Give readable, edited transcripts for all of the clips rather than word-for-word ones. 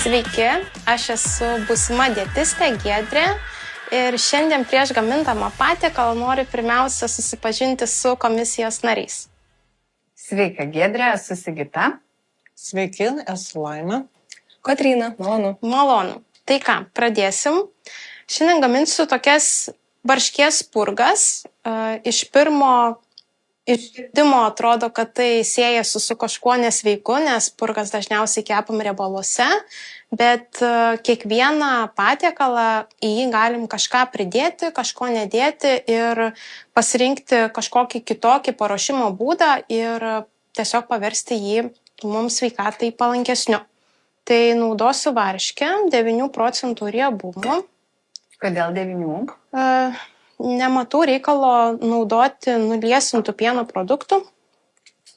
Sveiki, aš esu būsima dietistė Giedrė ir šiandien prieš gamindama patiekalą noriu pirmiausia susipažinti su komisijos nariais. Sveika, Giedrė, esu Sigita. Sveiki, esu Laima. Kotryna, malonu. Malonu. Tai ką, pradėsim. Šiandien gaminsiu tokias varškės purgas. Iš pirmo išgirdimo atrodo, kad tai siejasi su kažkuo nesveiku, nes purgas dažniausiai kepam riebaluose, bet kiekvieną patiekalą į jį galim kažką pridėti, kažko nedėti ir pasirinkti kažkokį kitokį paruošimo būdą ir tiesiog paversti jį mums sveikatai palankesniu. Tai naudosiu varškę 9 procentų riebumo. Kodėl 9? Nematau reikalo naudoti nuliesintų pieno produktų,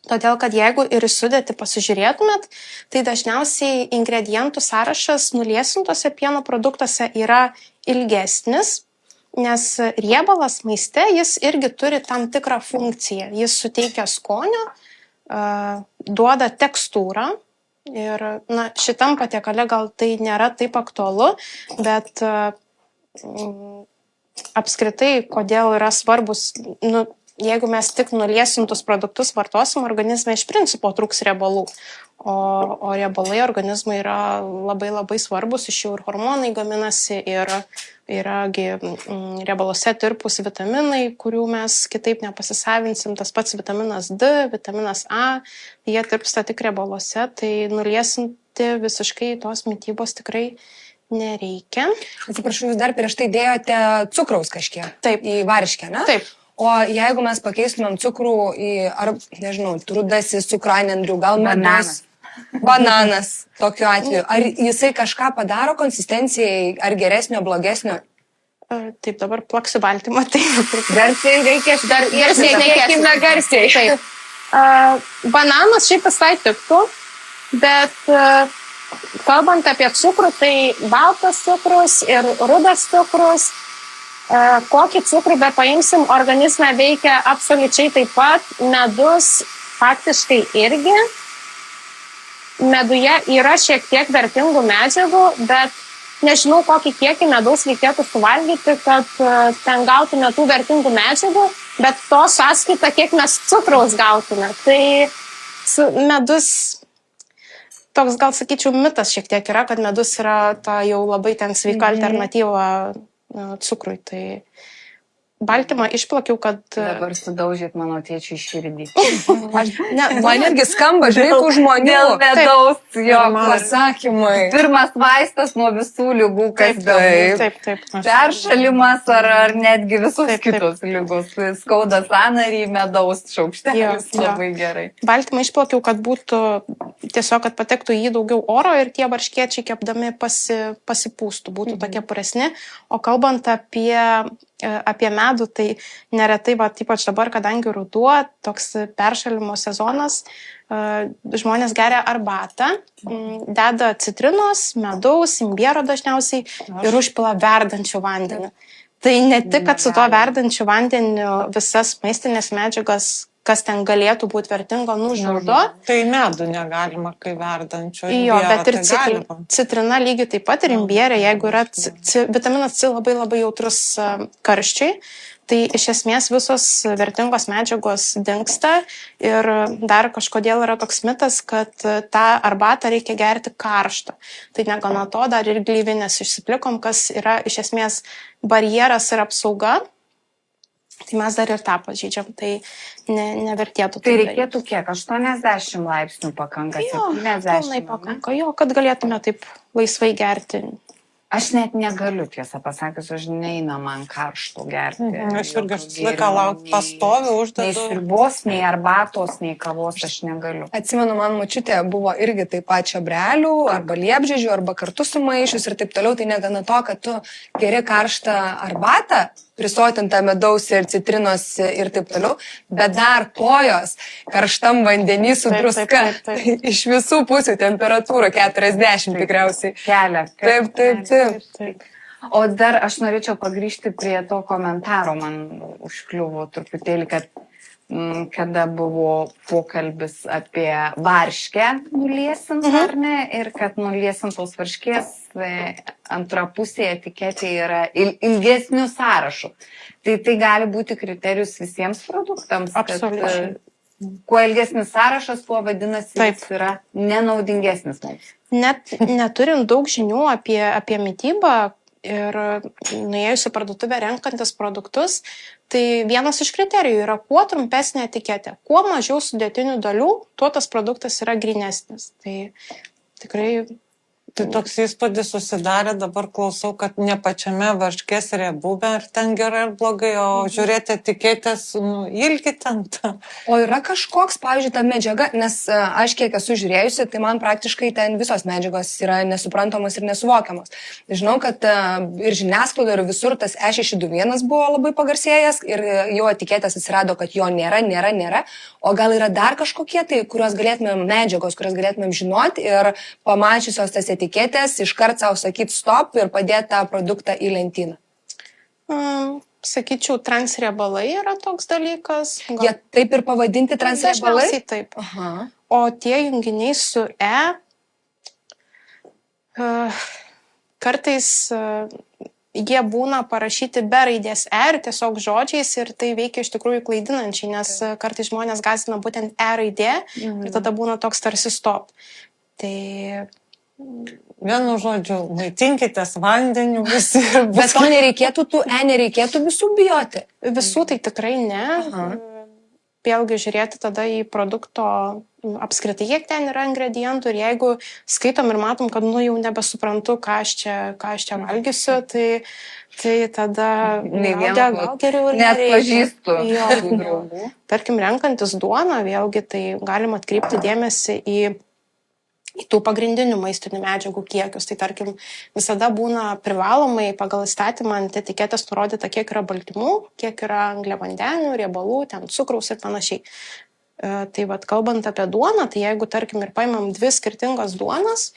todėl kad jeigu ir į sudėtį pasižiūrėtumėt, tai dažniausiai ingredientų sąrašas nuliesintose pieno produktuose yra ilgesnis, nes riebalas maiste jis irgi turi tam tikrą funkciją. Jis suteikia skonio, duoda tekstūrą ir šitam patiekale gal tai nėra taip aktualu, bet apskritai, kodėl yra svarbus, jeigu mes tik nuliesintus produktus vartosim, organizme iš principo trūks riebalų, o riebalai organizmui yra labai labai svarbus, iš jų ir hormonai gaminasi, ir yragi riebaluose tirpus vitaminai, kurių mes kitaip nepasisavinsim, tas pats vitaminas D, vitaminas A, jie tirpsta tik riebaluose, tai nuliesinti visiškai tos mitybos tikrai nereikia. Atsiprašau, jūs dar prieš tai dėjote cukraus kažkiek. Taip. Į varškę, ne? Taip. O jeigu mes pakeistumėm cukrų į, ar, nežinau, rudasis cukranendrių, gal medus, bananas tokiu atveju, ar jisai kažką padaro konsistencijai, ar geresnio, blogesnio? Taip, dabar plaksiu baltymą. Garsiai reikia, Nekėkime garsiai. Taip. Bananas šiaip visai tiktų, bet kalbant apie cukrų, tai baltas cukrus ir rudas cukrus, kokį cukrų be paimsim, organizme veikia absoliučiai taip pat, medus faktiškai irgi. Meduje yra šiek tiek vertingų medžiagų, bet nežinau, kokį kiekį medaus reikėtų suvalgyti, kad ten gautume tų vertingų medžiagų, bet to sąskaita, kiek mes cukraus gautume. Tai medus, toks gal sakyčiau mitas šiek tiek yra, kad medus yra ta jau labai ten sveika alternatyva cukrui. Tai baltymą išplakiau, kad... Dabar sudaužyt mano tėčiui širdį. Man irgi skamba, žinai, tų žmonių. Dėl medaus jo pasakymai. Pirmas vaistas nuo visų ligų, kas bebūtų. Taip. Peršalimas ar netgi visus kitus lygus. Skauda sąnarį, medaus šaukštelis, labai gerai. Baltymą išplakiau, kad būtų tiesiog, kad patektų į jį daugiau oro ir tie varškėčiai kepdami pasipūstų, būtų tokie puresni. O kalbant apie medų, tai neretai, ypač dabar, kadangi ruduo, toks peršalimo sezonas, žmonės geria arbatą, deda citrinos, medaus, imbiero dažniausiai ir užpila verdančių vandenį. Tai ne tik, kad su tuo verdančiu vandeniu visas maistinės medžiagas, kas ten galėtų būti vertingo, nužudo. Tai medų negalima, kai verdančio. Jo, bet ir citrina lygiai taip pat ir imbierė, jeigu yra vitaminas C labai labai jautrus karščiui, tai iš esmės visos vertingos medžiagos dingsta ir dar kažkodėl yra toks mitas, kad tą arbatą reikia gerti karštą. Tai negana to, dar ir gleivinės išsiplikom, kas yra iš esmės barjeras ir apsauga. Tai mes dar ir tą pažydžiam, tai nevertėtų. Tai reikėtų kiek? 80 laipsnių pakanka? Jo, 70, pilnai pakanka, kad galėtume taip laisvai gerti. Aš net negaliu, tiesą pasakius, aš neina man karštų gerti. Aš irgi laiką laukti pastovi uždedu. Nei sriubos, nei arbatos, nei kavos aš negaliu. Atsimenu, man močiutė buvo irgi taip pat čiobrelių, arba liepžiedžių, arba kartu sumaišius ir taip toliau. Tai negana to, kad tu geri karštą arbatą, prisotintą medaus ir citrinos ir taip toliau, bet dar kojos karštam vandenį su druska. Iš visų pusių temperatūra 40 tikriausiai. Kelia. Taip. O dar aš norėčiau pagrįžti prie to komentaro, man užkliuvo truputėlį, kad kada buvo pokalbis apie varškę nuliesint, ar ne, ir kad nuliesintos varškės antra pusė etiketė yra ilgesnių sąrašų. Tai gali būti kriterijus visiems produktams. Absoliučiai. Kuo ilgesnis sąrašas, tuo vadinasi, jis yra nenaudingesnis mums. Net neturint daug žinių apie mitybą ir nuėjus į parduotuvę renkantis produktus, tai vienas iš kriterijų yra kuo trumpesnė etiketė. Kuo mažiau sudėtinių dalių, tuo tas produktas yra grynesnis. Tai tikrai... Tai toks įspūdis susidarė, dabar klausau, kad ne pačiame varškės riebube, ar ten gerai ar blogai, o žiūrėti etiketės, ilgi ten. O yra kažkoks, pavyzdžiui, ta medžiaga, nes aš kiek esu žiūrėjusi, tai man praktiškai ten visos medžiagos yra nesuprantamos ir nesuvokiamos. Žinau, kad ir žiniasklaidoje, ir visur tas E621 buvo labai pagarsėjęs ir jo etiketės atsirado, kad jo nėra. O gal yra dar kažkokie tai, kurios galėtumėm medžiagos, kurias galėtumėm žinoti ir pamačiusios tas etiketės, iškart savo sakyti stop ir padėti tą produktą į lentyną. Sakyčiau, transriebalai yra toks dalykas. Jie taip ir pavadinti transriebalai? Dažniausiai taip. Aha. O tie junginiai su kartais jie būna parašyti be raidės ir tiesiog žodžiais ir tai veikia iš tikrųjų klaidinančiai, nes kartais žmonės gąsdina būtent raidė ir tada būna toks tarsi stop. Tai... Vienu žodžiu, maitinkitės vandeniu visi. Bet to nereikėtų, nereikėtų visų bijoti? Visų tai tikrai ne. Aha. Vėlgi žiūrėti tada į produkto apskritai, kiek ten yra ingredientų ir jeigu skaitom ir matom, kad jau nebesuprantu, ką aš čia valgysiu, tai tada gal geriau ir neatpažįstu tų draugų. Tarkim, renkantis duoną, vėlgi tai galim atkreipti dėmesį į tų pagrindinių maistinių medžiagų kiekius. Tai tarkim, visada būna privalomai pagal įstatymą ant etiketės nurodyta, kiek yra baltymų, kiek yra angliavandenių, riebalų, ten cukraus ir panašiai. Tai kalbant apie duoną, tai jeigu, tarkim, ir paimam dvi skirtingas duonas,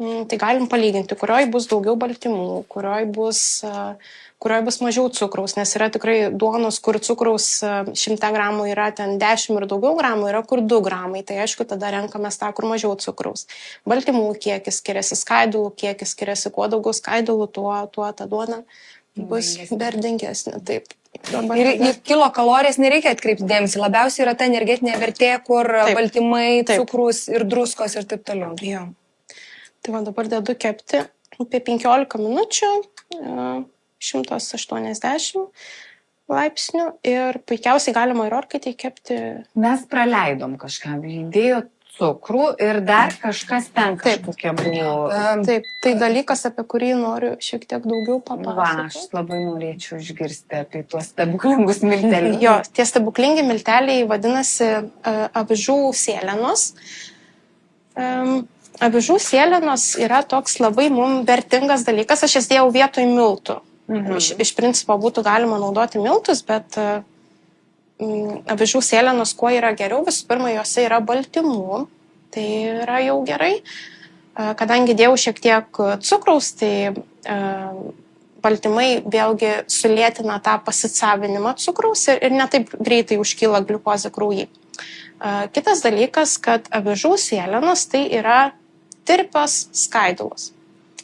tai galim palyginti, kurioj bus daugiau baltymų, kurioj bus mažiau cukraus, nes yra tikrai duonos, kur cukraus 100 gramų yra ten 10 ir daugiau gramų, yra kur 2 gramai, tai aišku, tada renkamės tą, kur mažiau cukraus. Baltymų kiekis skiriasi, skaidulų kiekis skiriasi, kuo daugiau skaidulų, tuo ta duona bus verdingesnė. Taip. Ir į kilokalorijas nereikia atkreipti dėmesį, labiausiai yra ta energetinė vertė, kur baltymai, cukrus ir druskos ir taip toliau. Jo. Tai dabar dedu kepti apie 15 minučių, 180 laipsnių ir puikiausiai galima ir orkaitėje kepti. Mes praleidom kažką, įdėjo cukrų ir dar kažkas ten kažkokia buvo. Taip, tai dalykas, apie kurį noriu šiek tiek daugiau papasakoti. Aš labai norėčiau išgirsti apie tuos stebuklingus miltelius. Jo, tie stebuklingi milteliai vadinasi avižų sėlenos. Avižų sėlenos yra toks labai mums vertingas dalykas. Aš jas dėjau vietoj miltų. Iš principo būtų galima naudoti miltus, bet avižų sėlenos kuo yra geriau? Visų pirma, jose yra baltymų. Tai yra jau gerai. Kadangi dėjau šiek tiek cukraus, tai baltymai vėlgi sulėtina tą pasisavinimą cukraus ir netaip greitai užkyla gliukozė kraujy. Kitas dalykas, kad avižų sėlenos tai yra tirpios skaidulos.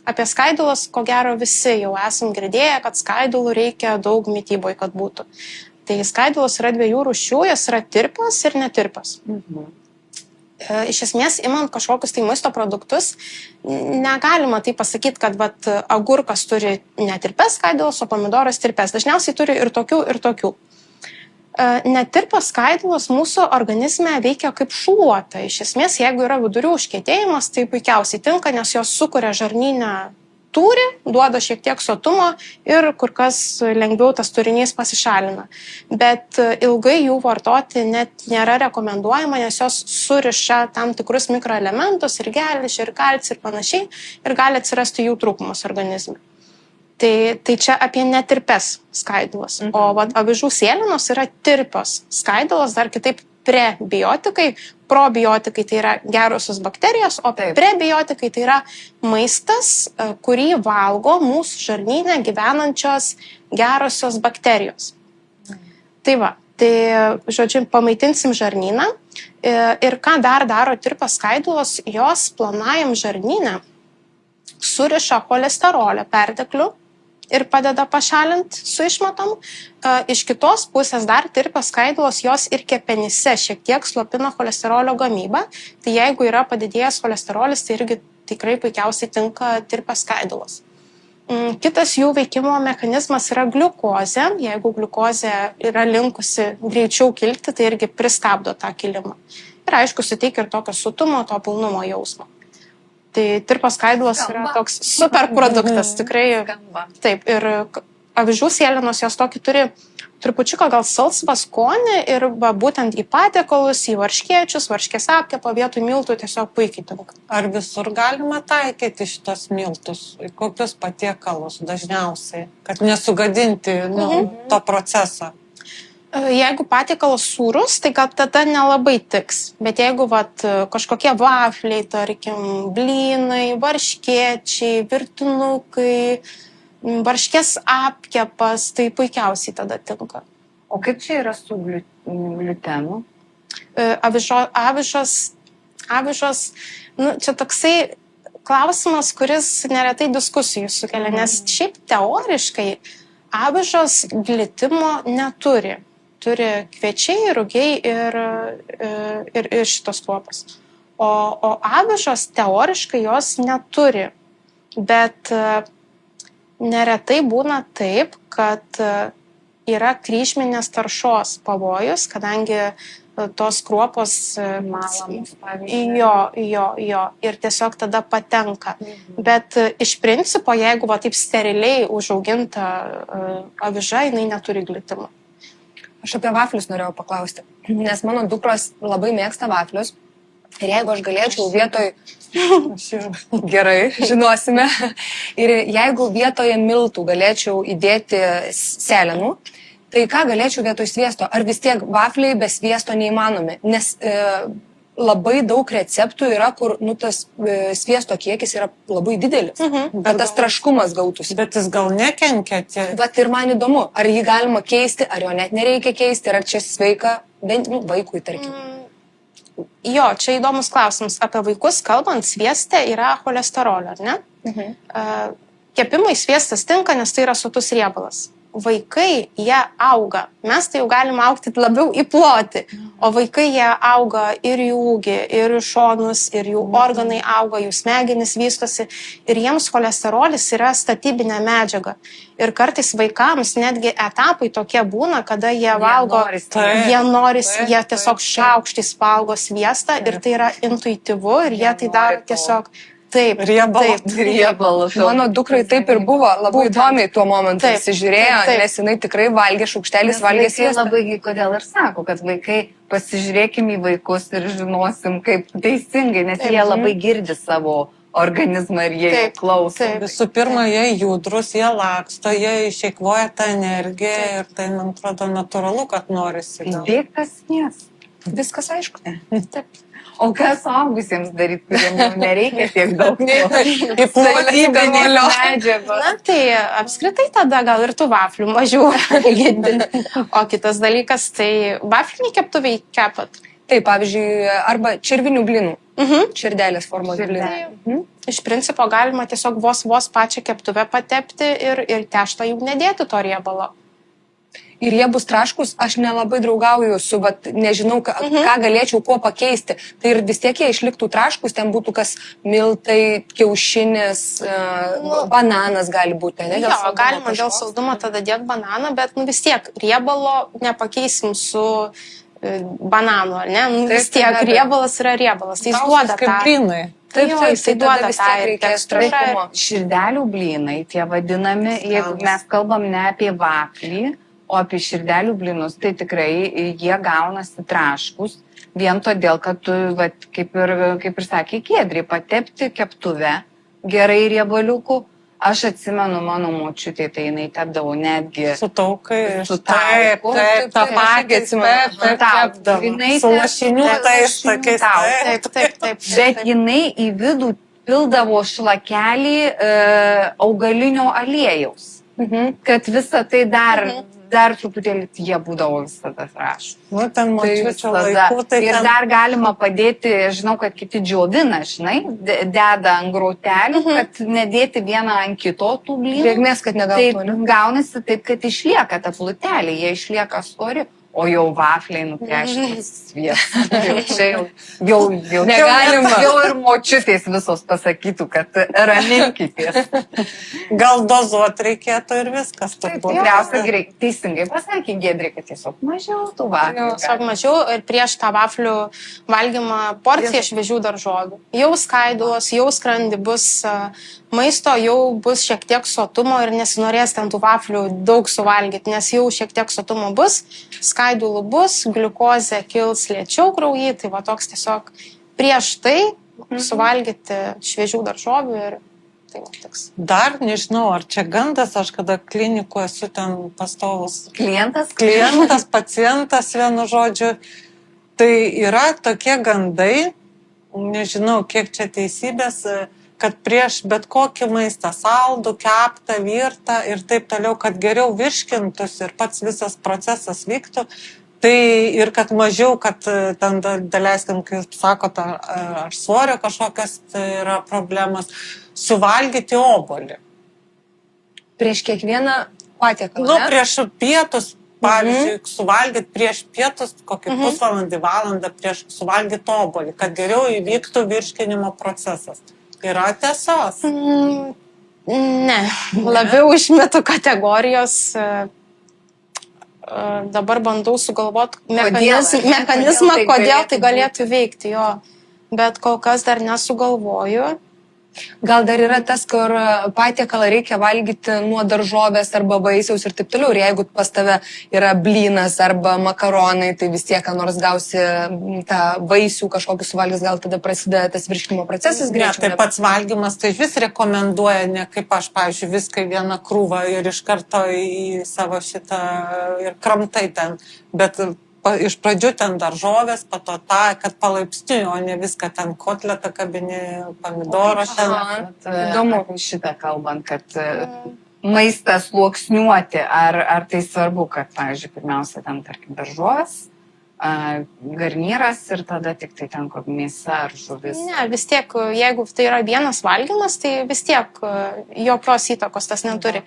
Apie skaidulas, ko gero, visi jau esam girdėję, kad skaidulų reikia daug mityboje, kad būtų. Tai skaidulos yra dviejų rūšių, jos yra tirpios ir netirpios. Iš esmės, imant kažkokius tai maisto produktus, negalima tai pasakyti, kad agurkas turi netirpias skaidulos, o pomidoras tirpias. Dažniausiai turi ir tokių, ir tokių. Netirpios skaidulos mūsų organizme veikia kaip šluota. Iš esmės, jeigu yra vidurių užkietėjimas, tai puikiausiai tinka, nes jos sukuria žarnyne tūrį, duoda šiek tiek sotumo ir kur kas lengviau tas turinys pasišalina. Bet ilgai jų vartoti net nėra rekomenduojama, nes jos suriša tam tikrus mikroelementus ir geležį, ir kalcį ir panašiai ir gali atsirasti jų trūkumas organizme. Tai čia apie netirpes skaidulas. O avižų sėlenos yra tirpios skaidulos, dar kitaip prebiotikai. Probiotikai tai yra gerosios bakterijos, o prebiotikai tai yra maistas, kurį valgo mūsų žarnyne gyvenančios gerosios bakterijos. Tai Tai, žodžiu, pamaitinsim žarnyną. Ir ką dar daro tirpios skaidulos, jos plonajam žarnyne suriša cholesterolio perteklių ir padeda pašalinti su išmatom. Iš kitos pusės dar tirpios skaidulos jos ir kepenyse šiek tiek slopina cholesterolio gamybą. Tai jeigu yra padidėjęs cholesterolis, tai irgi tikrai puikiausiai tinka tirpios skaidulos. Kitas jų veikimo mechanizmas yra gliukozė. Jeigu gliukozė yra linkusi greičiau kilti, tai irgi pristabdo tą kilimą. Ir aišku, suteikia ir tokio sotumo, to pilnumo jausmo. Tai tirpios skaidulos yra toks super produktas, tikrai. Taip, ir avižų sėlenos jos tokį turi trupučiuką gal salsvą skonį ir būtent į patiekalus, į varškėčius, varškės apkepą vietoj miltų tiesiog puikiai tinka. Ar visur galima taikyti šitos miltus? Kokius patiekalus dažniausiai, kad nesugadinti to proceso? Jeigu patiekalas sūrus, tai gal tada nelabai tiks. Bet jeigu kažkokie vafliai, tarkim, blynai, varškėčiai, virtinukai, varškės apkepas, tai puikiausiai tada tinka. O kaip čia yra su gliutenu? Avižos, čia toksai klausimas, kuris neretai diskusijų sukelia, nes šiaip teoriškai avižos glitimo neturi. Turi kviečiai, rugiai ir šitos kruopos. O avižos teoriškai jos neturi, bet neretai būna taip, kad yra kryžminės taršos pavojus, kadangi tos kruopos malamos, pavyzdžiui. Jo, ir tiesiog tada patenka. Bet iš principo, jeigu taip steriliai užauginta aviža, jinai neturi glitimo. Aš apie vaflius norėjau paklausti, nes mano dukros labai mėgsta vaflius. Ir jeigu aš galėčiau vietoj... Gerai, žinosime. Ir jeigu vietoje miltų galėčiau įdėti sėlenų, tai ką galėčiau vietoj sviesto? Ar vis tiek vafliai be sviesto neįmanomi? Nes labai daug receptų yra, kur tas sviesto kiekis yra labai didelis. Bet tas traškumas gautųsi. Bet jis gal nekenkia tie. Bet ir man įdomu, ar jį galima keisti, ar jo net nereikia keisti, ar čia sveika, bent vaikui, tarkim. Jo, čia įdomus klausimas. Apie vaikus kalbant, svieste yra cholesterolio, ar ne? Kepimui sviestas tinka, nes tai yra sotus riebalas. Vaikai, jie auga. Mes tai jau galim augti labiau į plotį. O vaikai, jie auga ir į ūgį, ir į šonus, ir jų organai auga, jų smegenys vystosi. Ir jiems cholesterolis yra statybinė medžiaga. Ir kartais vaikams netgi etapai tokie būna, kada jie valgo, jie tiesiog šaukštais valgo sviestą ir tai yra intuityvu ir jie tai daro tiesiog... Taip, riebalų. Mano dukrai taip ir buvo, labai įdomiai tuo momentu įsižiūrėjo, nes jinai tikrai valgė šaukštelis, valgė sviestą. Labai kodėl ir sako, kad vaikai, pasižiūrėkim į vaikus ir žinosim, kaip teisingai, nes jie labai girdi savo organizmą ir jie klauso. Visų pirma, jie judrus, jie laksto, jie išeikvoja tą energiją ir tai, man atrodo, natūralu, kad norisi. Bėgtas nes. Viskas aišku. Taip. O ką suaugusiems daryti, kuriems nereikia tiek daug statybinės medžiagos? Na, tai apskritai tada gal ir tų vaflių mažiau gėdinti. O kitas dalykas, tai vafliniai keptuviai kepat. Taip, pavyzdžiui, arba čirvinių blynų. Čirdelės formos blynų. Iš principo galima tiesiog vos pačią keptuvę patepti ir tešlą jau nedėti to riebalo. Ir jie bus traškus, aš nelabai draugauju su, nežinau, ką galėčiau kuo pakeisti. Tai ir vis tiek jie išliktų traškus, ten būtų kas miltai, kiaušinis, bananas gali būti. Ne? Jo, galima dėl saldumo tada dėti bananą, bet vis tiek riebalo nepakeisim su bananu, ar ne? Vis tiek riebalas yra riebalas. Tai jis duoda tą. Kaip blynai. Taip, tai duoda tą ir tekstūrą. Širdelių blynai, tie vadinami, jeigu mes kalbam ne apie vaflį, o apie širdelių blynus, tai tikrai jie gaunasi traškus, vien todėl, kad tu, kaip ir sakė Giedrė, patepti keptuvę gerai riebaliukų. Aš atsimenu mano močiutė, tai jinai tepdavo netgi su taukai. Taip, tą patį atsimenu. Su lašinių tais tokiais. Taip. Bet jinai į vidų pildavo šlakelį augalinio aliejaus. Kad visą tai dar dar truputėlį jie būdavo visada rašo. Nu, ten močiučio Visada. laikų, tai Ir ten... dar galima padėti, žinau, kad kiti džiovina, žinai, deda ant grautelių, kad nedėti vieną ant kito tų blynų. Drėgmės, kad negautų, Taip, ne? gaunasi taip, kad išlieka ta plutelė, jie išlieka stori, o jau vafliai nuplėštas sviestas. Jau Negalima. Jau ir močiutės visos pasakytų, kad raminkitės. Gal dozuot reikėtų ir viskas. Taip, turbūt. tikriausiai gerai. Teisingai pasakė Giedrė, kad tiesiog mažiau tų vaflių. Tiesiog mažiau ir prieš tą vaflių valgymą porciją šviežių daržovių. Jau skaidulos, jau skrandi bus maisto, jau bus šiek tiek sotumo ir nesinorės ten tų vaflių daug suvalgyti, nes jau šiek tiek sotumo bus, skaidulų bus, gliukozė kils lėčiau kraujy, tai va toks tiesiog prieš tai suvalgyti šviežių daržovių ir tai va tiks. Dar nežinau, ar čia gandas, aš kada klinikoje esu ten pastovus Klientas? klientas, pacientas, vienu žodžiu, tai yra tokie gandai, nežinau, kiek čia teisybės, kad prieš bet kokį maistą, saldų, keptą, virtą ir taip toliau, kad geriau virškintųsi ir pats visas procesas vyktų, tai ir kad mažiau, kad ten daleiskim, kaip sakot, ar svorio kažkokias tai yra problemas, suvalgyti obuolį. Prieš kiekvieną patiekalą. Nu, ne? prieš pietus, pavyzdžiui, suvalgyti prieš pietus, kokį pusvalandį, valandą prieš suvalgyti obuolį, kad geriau įvyktų virškinimo procesas. Yra tiesos. Ne, labiau iš mitų kategorijos. Dabar bandau sugalvoti mechanizmą, Kodėl tai kodėl tai galėtų galėtų veikti, jo. Bet kol kas dar nesugalvoju. Gal dar yra tas, kur patiekalą reikia valgyti nuo daržovės arba vaisiaus ir taip toliau. Ir jeigu pas tave yra blynas arba makaronai, tai vis tiek, ką nors gausi tą vaisių kažkokį suvalgys, gal tada prasideda tas virškimo procesas Ne, greičiau. tai pats valgymas, tai vis rekomenduoja, ne kaip aš, pavyzdžiui, viską į vieną krūvą ir iš karto į savo šitą ir kramtai ten. Bet iš pradžių ten daržovės, po to tą, kad palaipsniui, o ne viską ten kotletą kabinį, pomidorą ten. Įdomu šitą kalbant, kad maistą sluoksniuoti, ar tai svarbu, kad, pavyzdžiui, pirmiausia, ten, tarkim, daržovės, garnyras ir tada tik tai ten kokia mėsa ar žuvis. Ne, vis tiek, jeigu tai yra vienas valgymas, tai vis tiek jokios įtakos tas neturi.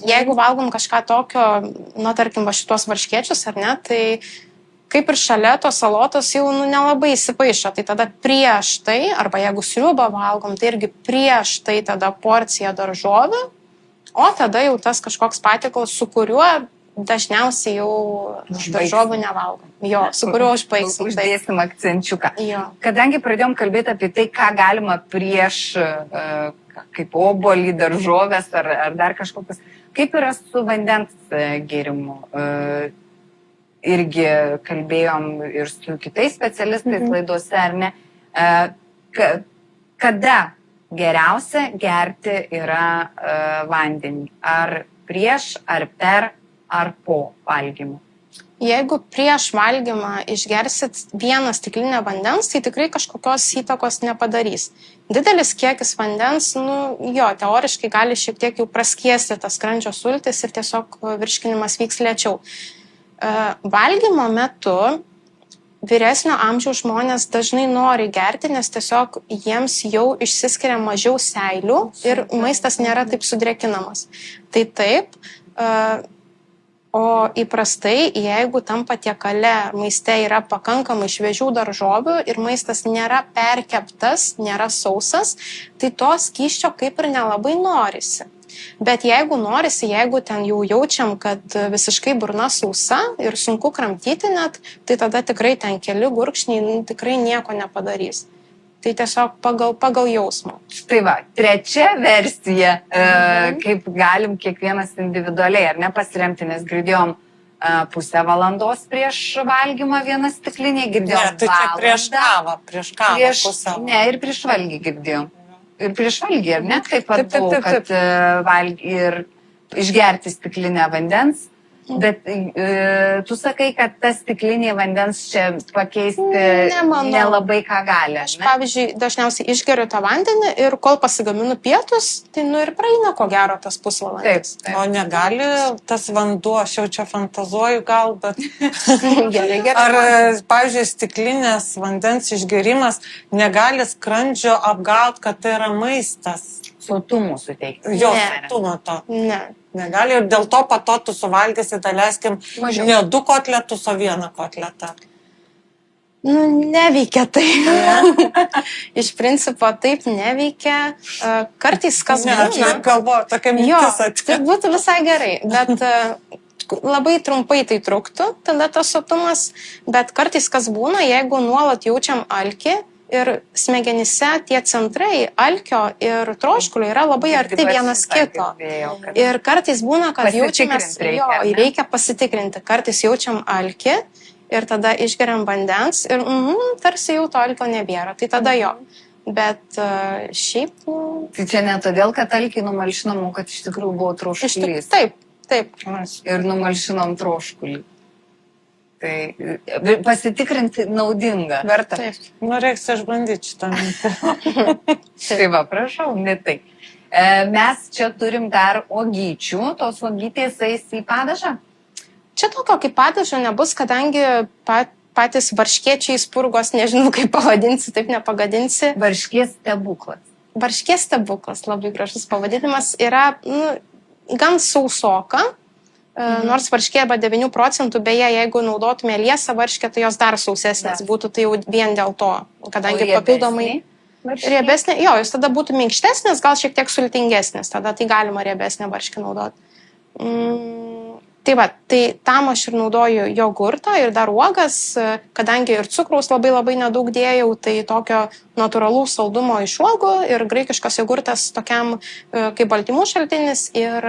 Jeigu valgom kažką tokio, nu, tarkim, va šitos varškėčius ar ne, tai kaip ir šalia tos salotos jau nelabai įsipaišo. Tai tada prieš tai, arba jeigu sriubą valgom, tai irgi prieš tai tada porcija daržovių, o tada jau tas kažkoks patiekalas, su kuriuo dažniausiai jau daržovių nevalgom. Jo, su kuriuo užbaigsim. Uždėsim akcenčiuką. Jo. Kadangi pradėjom kalbėti apie tai, ką galima prieš kaip obuolį, daržovės ar dar kažkokius, kaip yra su vandens gėrimu. Irgi kalbėjom ir su kitais specialistais laidose, ar ne? Kada geriausia gerti yra vandenį? Ar prieš, ar per, ar po valgymo? Jeigu prieš valgymą išgersit vieną stiklinę vandens, tai tikrai kažkokios įtakos nepadarys. Didelis kiekis vandens, jo, teoriškai gali šiek tiek jau praskiesti tas skrandžio sultis ir tiesiog virškinimas vyks lėčiau. Valgymo metu vyresnio amžiaus žmonės dažnai nori gerti, nes tiesiog jiems jau išsiskiria mažiau seilių ir maistas nėra taip sudrėkinamas. Tai taip, o įprastai, jeigu tam patiekale maiste yra pakankamai šviežių daržovių ir maistas nėra perkeptas, nėra sausas, tai to skysčio kaip ir nelabai norisi. Bet jeigu norisi, jeigu ten jau jaučiam, kad visiškai burna sausa ir sunku kramtyti net, tai tada tikrai ten keli gurkšniai tikrai nieko nepadarys. Tai tiesiog pagal jausmą. Štai va, trečia versija, kaip galim kiekvienas individualiai, ar ne, pasiremti, nes girdėjom pusę valandos prieš valgymą vieną stiklinį, girdėjom Ne, tai čia prieš kavą pusę. Ne, ir prieš valgį girdėjom. Ir prieš valgį, ar ne? Taip pat Taip. buvo, kad valgį ir išgerti stiklinę vandens Bet tu sakai, kad tas stiklinė vandens čia pakeisti Nemanau. nelabai ką gali. Aš, pavyzdžiui, dažniausiai išgeriu tą vandenį ir kol pasigaminu pietus, tai ir praeina ko gero tas pusvalandis. Taip. O negali tas vanduo, aš jau čia fantazuoju gal, bet Gerai. ar, pavyzdžiui, stiklinės vandens išgerimas negali skrandžio apgauti, kad tai yra maistas? Sotumų suteikti. Jo, Ne. tu mato. Ne. Negali ir dėl to pato tu suvalgysi, daleiskim, Mažiau. ne 2 kotletus, o 1 kotletą. Neveikia tai. Iš principo taip neveikia. Kartais kas Ne, aš būna. net galvoju, tokia Jo, mintis tai atėjo. būtų visai gerai, bet labai trumpai tai truktų, tada tas sotumas, bet kartais kas būna, jeigu nuolat jaučiam alkį ir smegenyse tie centrai alkio ir troškulio yra labai arti vienas kito. Ir kartais būna, kad jaučiamės, Pasitikrint reikia, jo, ar ne? reikia pasitikrinti, kartais jaučiam alkį ir tada išgeriam vandens ir tarsi jau to alkio nebėra, tai tada jo. Bet šiaip, Tai čia ne todėl, kad alkiai numalšinom, o kad iš tikrųjų buvo troškulys. taip. Ir numalšinom troškulį. Tai pasitikrinti naudinga. Verta. Taip. Nu, reiks išbandyti šitą mintį. Tai va, prašau, ne tai. Mes čia turim dar ogyčių, tos ogytės eis į padažą. Čia tokio kaip padažo nebus, kadangi patys varškiečiai spurgos, nežinau kaip pavadinsi, taip nepagadinsi. Varškės stebuklas. Varškės stebuklas, labai gražus pavadinimas, yra gan sausoka. Nors varškė arba 9 procentų, beje, jeigu naudotume liesą varškę, tai jos dar sausesnės būtų, tai jau vien dėl to, kadangi papildomai riebesnė, jo, jos tada būtų minkštesnės, gal šiek tiek sultingesnės, tada tai galima riebesnę varškę naudoti. Tai va, tai tam aš ir naudoju jogurtą ir dar uogas, kadangi ir cukraus labai nedaug dėjau, tai tokio natūralaus saldumo iš uogų ir graikiškas jogurtas tokiam kaip baltymų šaltinis ir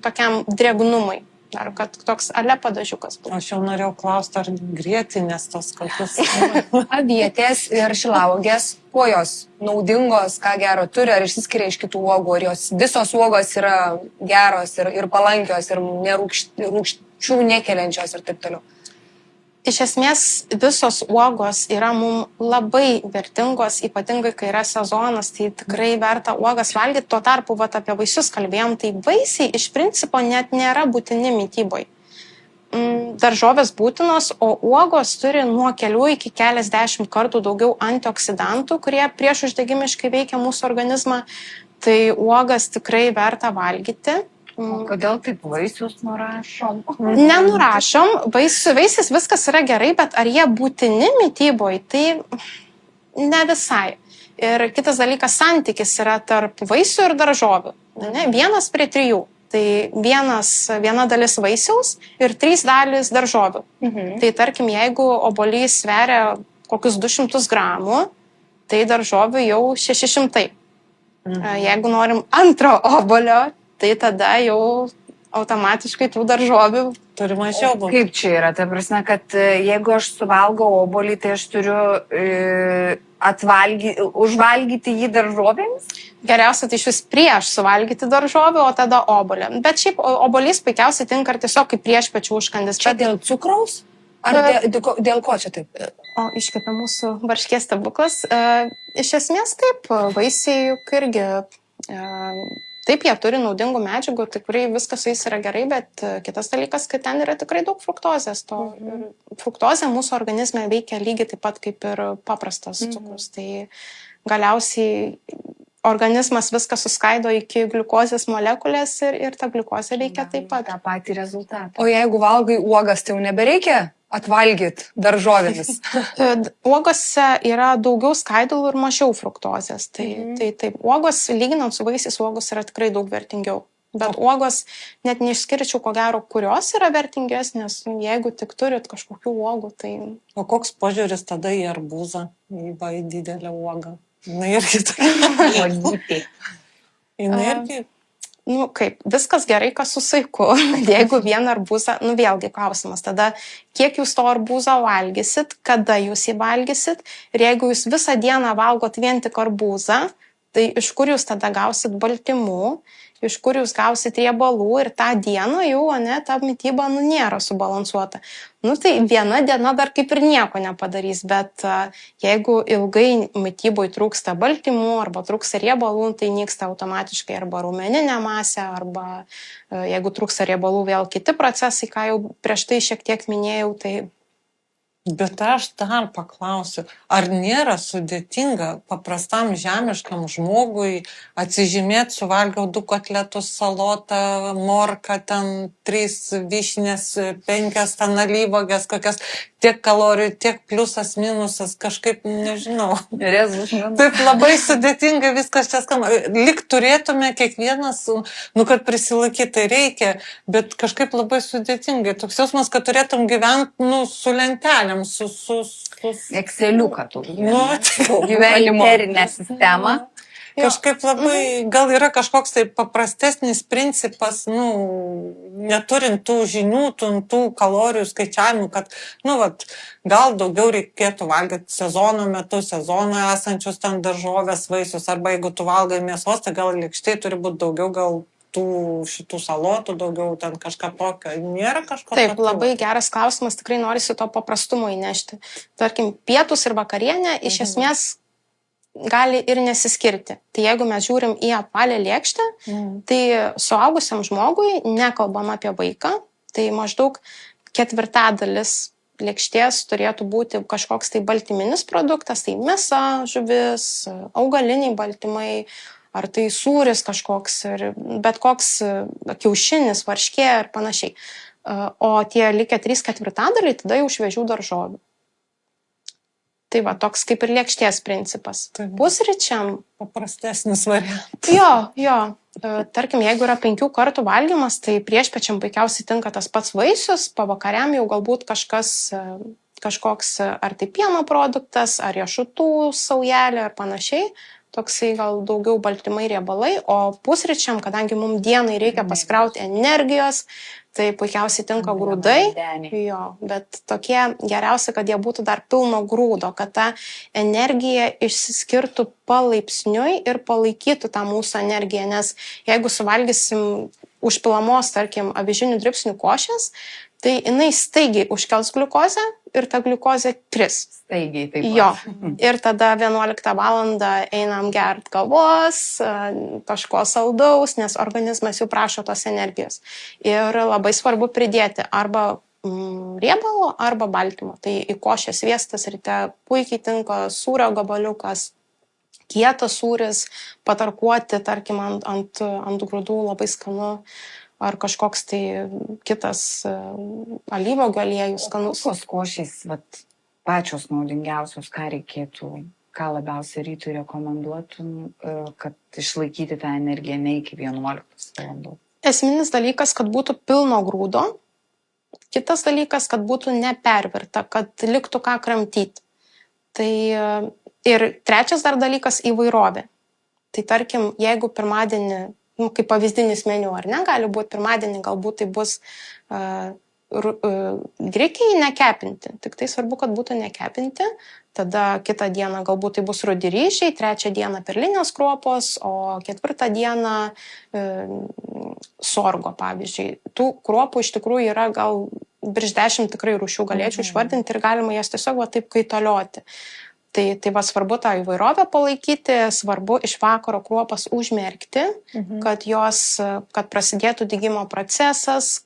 tokiam drėgnumui. Ar kad toks ale padažiukas būtų. Aš jau norėjau klausti, ar grietinės tos kokius. Avietės ir šilauogės, kuo jos naudingos, ką gero turi, ar išsiskiria iš kitų uogų, ar jos visos uogos yra geros ir palankios ir rūgščių nekeliančios ir taip toliau. Iš esmės visos uogos yra mums labai vertingos, ypatingai kai yra sezonas, tai tikrai verta uogas valgyti. Tuo tarpu apie vaisius kalbėjom, tai vaisiai iš principo net nėra būtini mityboj. Daržovės būtinos, o uogos turi nuo kelių iki keliasdešimt kartų daugiau antioksidantų, kurie priešuždegimiškai veikia mūsų organizmą. Tai uogas tikrai verta valgyti. O kodėl taip vaisius nurašom? Nenurašom, vaisiais viskas yra gerai, bet ar jie būtini mityboj, tai ne visai. Ir kitas dalykas, santykis yra tarp vaisių ir daržovių. 1:3. Tai viena dalis vaisiaus ir 3 dalis daržovių. Tai tarkim, jeigu obuolys sveria kokius 200 gramų, tai daržovių jau 600. Jeigu norim antro obuolio, tai tada jau automatiškai tų daržovių Turi mažiau būti. Kaip čia yra? Ta prasme, kad jeigu aš suvalgau obuolį, tai aš turiu užvalgyti jį daržovėmis? geriausia tai iš vis prieš suvalgyti daržovių, o tada obuolį. Bet šiaip obuolys puikiausiai tinka tiesiog kaip priešpečių užkandis. Čia dėl cukraus? Ar dėl ko čia taip? O iškepė mūsų varškės stebuklas. Iš esmės taip, vaisiai juk irgi... Taip, jie turi naudingų medžiagų, tikrai viskas su jais yra gerai, bet kitas dalykas, kad ten yra tikrai daug fruktozės. Fruktozė mūsų organizme veikia lygiai taip pat kaip ir paprastas cukrus. Tai galiausiai organizmas viską suskaido iki gliukozės molekulės ir ta gliukozė veikia taip pat. Ta patį rezultatą. O jeigu valgai uogas, tai jau nebereikia atvalgyti daržovėmis? Uogose yra daugiau skaidulų ir mažiau fruktozės. Tai taip, uogos, lyginant su vaisiais, uogos yra tikrai daug vertingiau. Bet uogos net neišskirčiau, ko gero, kurios yra vertingesnės. Jeigu tik turit kažkokių uogų, tai... O koks požiūris tada į arbūzą, į didelę uogą? Jinai irgi tokia. Jinai irgi... Nu, kaip, viskas gerai, kas su saiku. Jeigu vieną arbūzą, vėlgi klausimas, tada kiek jūs to arbūzo valgysit, kada jūs jį valgysit. Ir jeigu jūs visą dieną valgot vien tik arbūzą, Tai iš kur jūs tada gausit baltymų, iš kur jūs gausit riebalų ir tą dieną jau, ne, ta mityba nėra subalansuota. Tai viena diena dar kaip ir nieko nepadarys, bet jeigu ilgai mityboje trūksta baltymų arba trūksta riebalų, tai nyksta automatiškai arba raumeninė masė, arba jeigu trūksta riebalų vėl kiti procesai, ką jau prieš tai šiek tiek minėjau, tai... Bet aš dar paklausiu, ar nėra sudėtinga paprastam žemiškam žmogui atsižymėti, suvalgiau 2 kotletus, salotą, morką, ten 3 vyšnės, 5 ten alyvuogės, kokias tiek kalorijų, tiek pliusas, minusas, kažkaip, nežinau. Taip labai sudėtingai viskas čia skamba. Lik turėtume kiekvienas, kad prisilaikyti reikia, bet kažkaip labai sudėtingai. Toks jausmas, kad turėtum gyventi, su lentelėm, su... Exceliuką tu. Gyvenimo. Gyvenimo sistemą. Kažkaip labai, gal yra kažkoks tai paprastesnis principas, neturint tų žinių, tų kalorijų skaičiavimų, kad, gal daugiau reikėtų valgyti sezono metu, sezono esančius ten daržovės, vaisius, arba jeigu tu valgai mėsos, tai gal lėkštėj turi būti daugiau, gal šitų salotų daugiau, ten kažką tokio. Nėra kažko Taip, tokio? labai geras klausimas, tikrai norisi to paprastumo įnešti. Tarkim, pietus ir vakarienė iš esmės gali ir nesiskirti. Tai jeigu mes žiūrim į apvalę lėkštę, tai suaugusiam žmogui, nekalbam apie vaiką, tai maždaug 1/4 lėkštės turėtų būti kažkoks tai baltyminis produktas, tai mėsa, žuvis, augaliniai baltymai, ar tai sūris kažkoks, bet koks kiaušinis, varškė ir panašiai. O tie likę 3/4 tada jau šviežių daržovių. Tai va, toks kaip ir lėkštės principas. Pusryčiam. Paprastesnis variantas. Jo. Tarkim, jeigu yra 5 kartų valgymas, tai priešpiečiam puikiausiai tinka tas pats vaisius, pavakariam jau galbūt kažkoks ar tai pieno produktas, ar riešutų saujelė ar panašiai. Toksai gal daugiau baltymai, riebalai, o pusryčiam, kadangi mums dienai reikia pasikrauti energijos, tai puikiausiai tinka grūdai. Jo, bet tokie geriausia, kad jie būtų dar pilno grūdo, kad ta energija išsiskirtų palaipsniui ir palaikytų tą mūsų energiją, nes jeigu suvalgysim užpilamos, tarkim, avižinių dribsnių košės, tai jinai staigiai užkels gliukozę ir ta gliukozė kris. Staigiai, taip. Jo, ir tada 11 valandą einam gert kavos, kažko saldaus, nes organizmas jau prašo tos energijos. Ir labai svarbu pridėti arba riebalo, arba baltymo. Tai į košę sviestas ryte puikiai tinka sūrio gabaliukas, kietas sūris, patarkuoti, tarkim, ant grūdų labai skanu. Ar kažkoks tai kitas alyvuogių aliejus skanus. Kokios košės pačios naudingiausios, ką reikėtų, ką labiausiai rytui rekomenduotum, kad išlaikyti tą energiją ne iki 11 valandų? Esminis dalykas, kad būtų pilno grūdo. Kitas dalykas, kad būtų nepervirta, kad liktų ką kramtyti. Tai ir trečias dar dalykas - įvairovė. Tai tarkim, jeigu pirmadienį, kaip pavyzdinis meniu, ar ne, gali būti pirmadienį, galbūt tai bus grikiai nekepinti. Tik tai svarbu, kad būtų nekepinti. Tada kitą dieną galbūt tai bus rudi ryžiai, trečią dieną perlinės kruopos, o 4 dieną sorgo, pavyzdžiui. Tų kruopų iš tikrųjų yra gal virš 10 tikrai rūšių galėčiau išvardinti ir galima jas tiesiog taip kaitalioti. Tai va svarbu tą įvairovę palaikyti, svarbu iš vakaro kruopas užmerkti, kad prasidėtų dygimo procesas.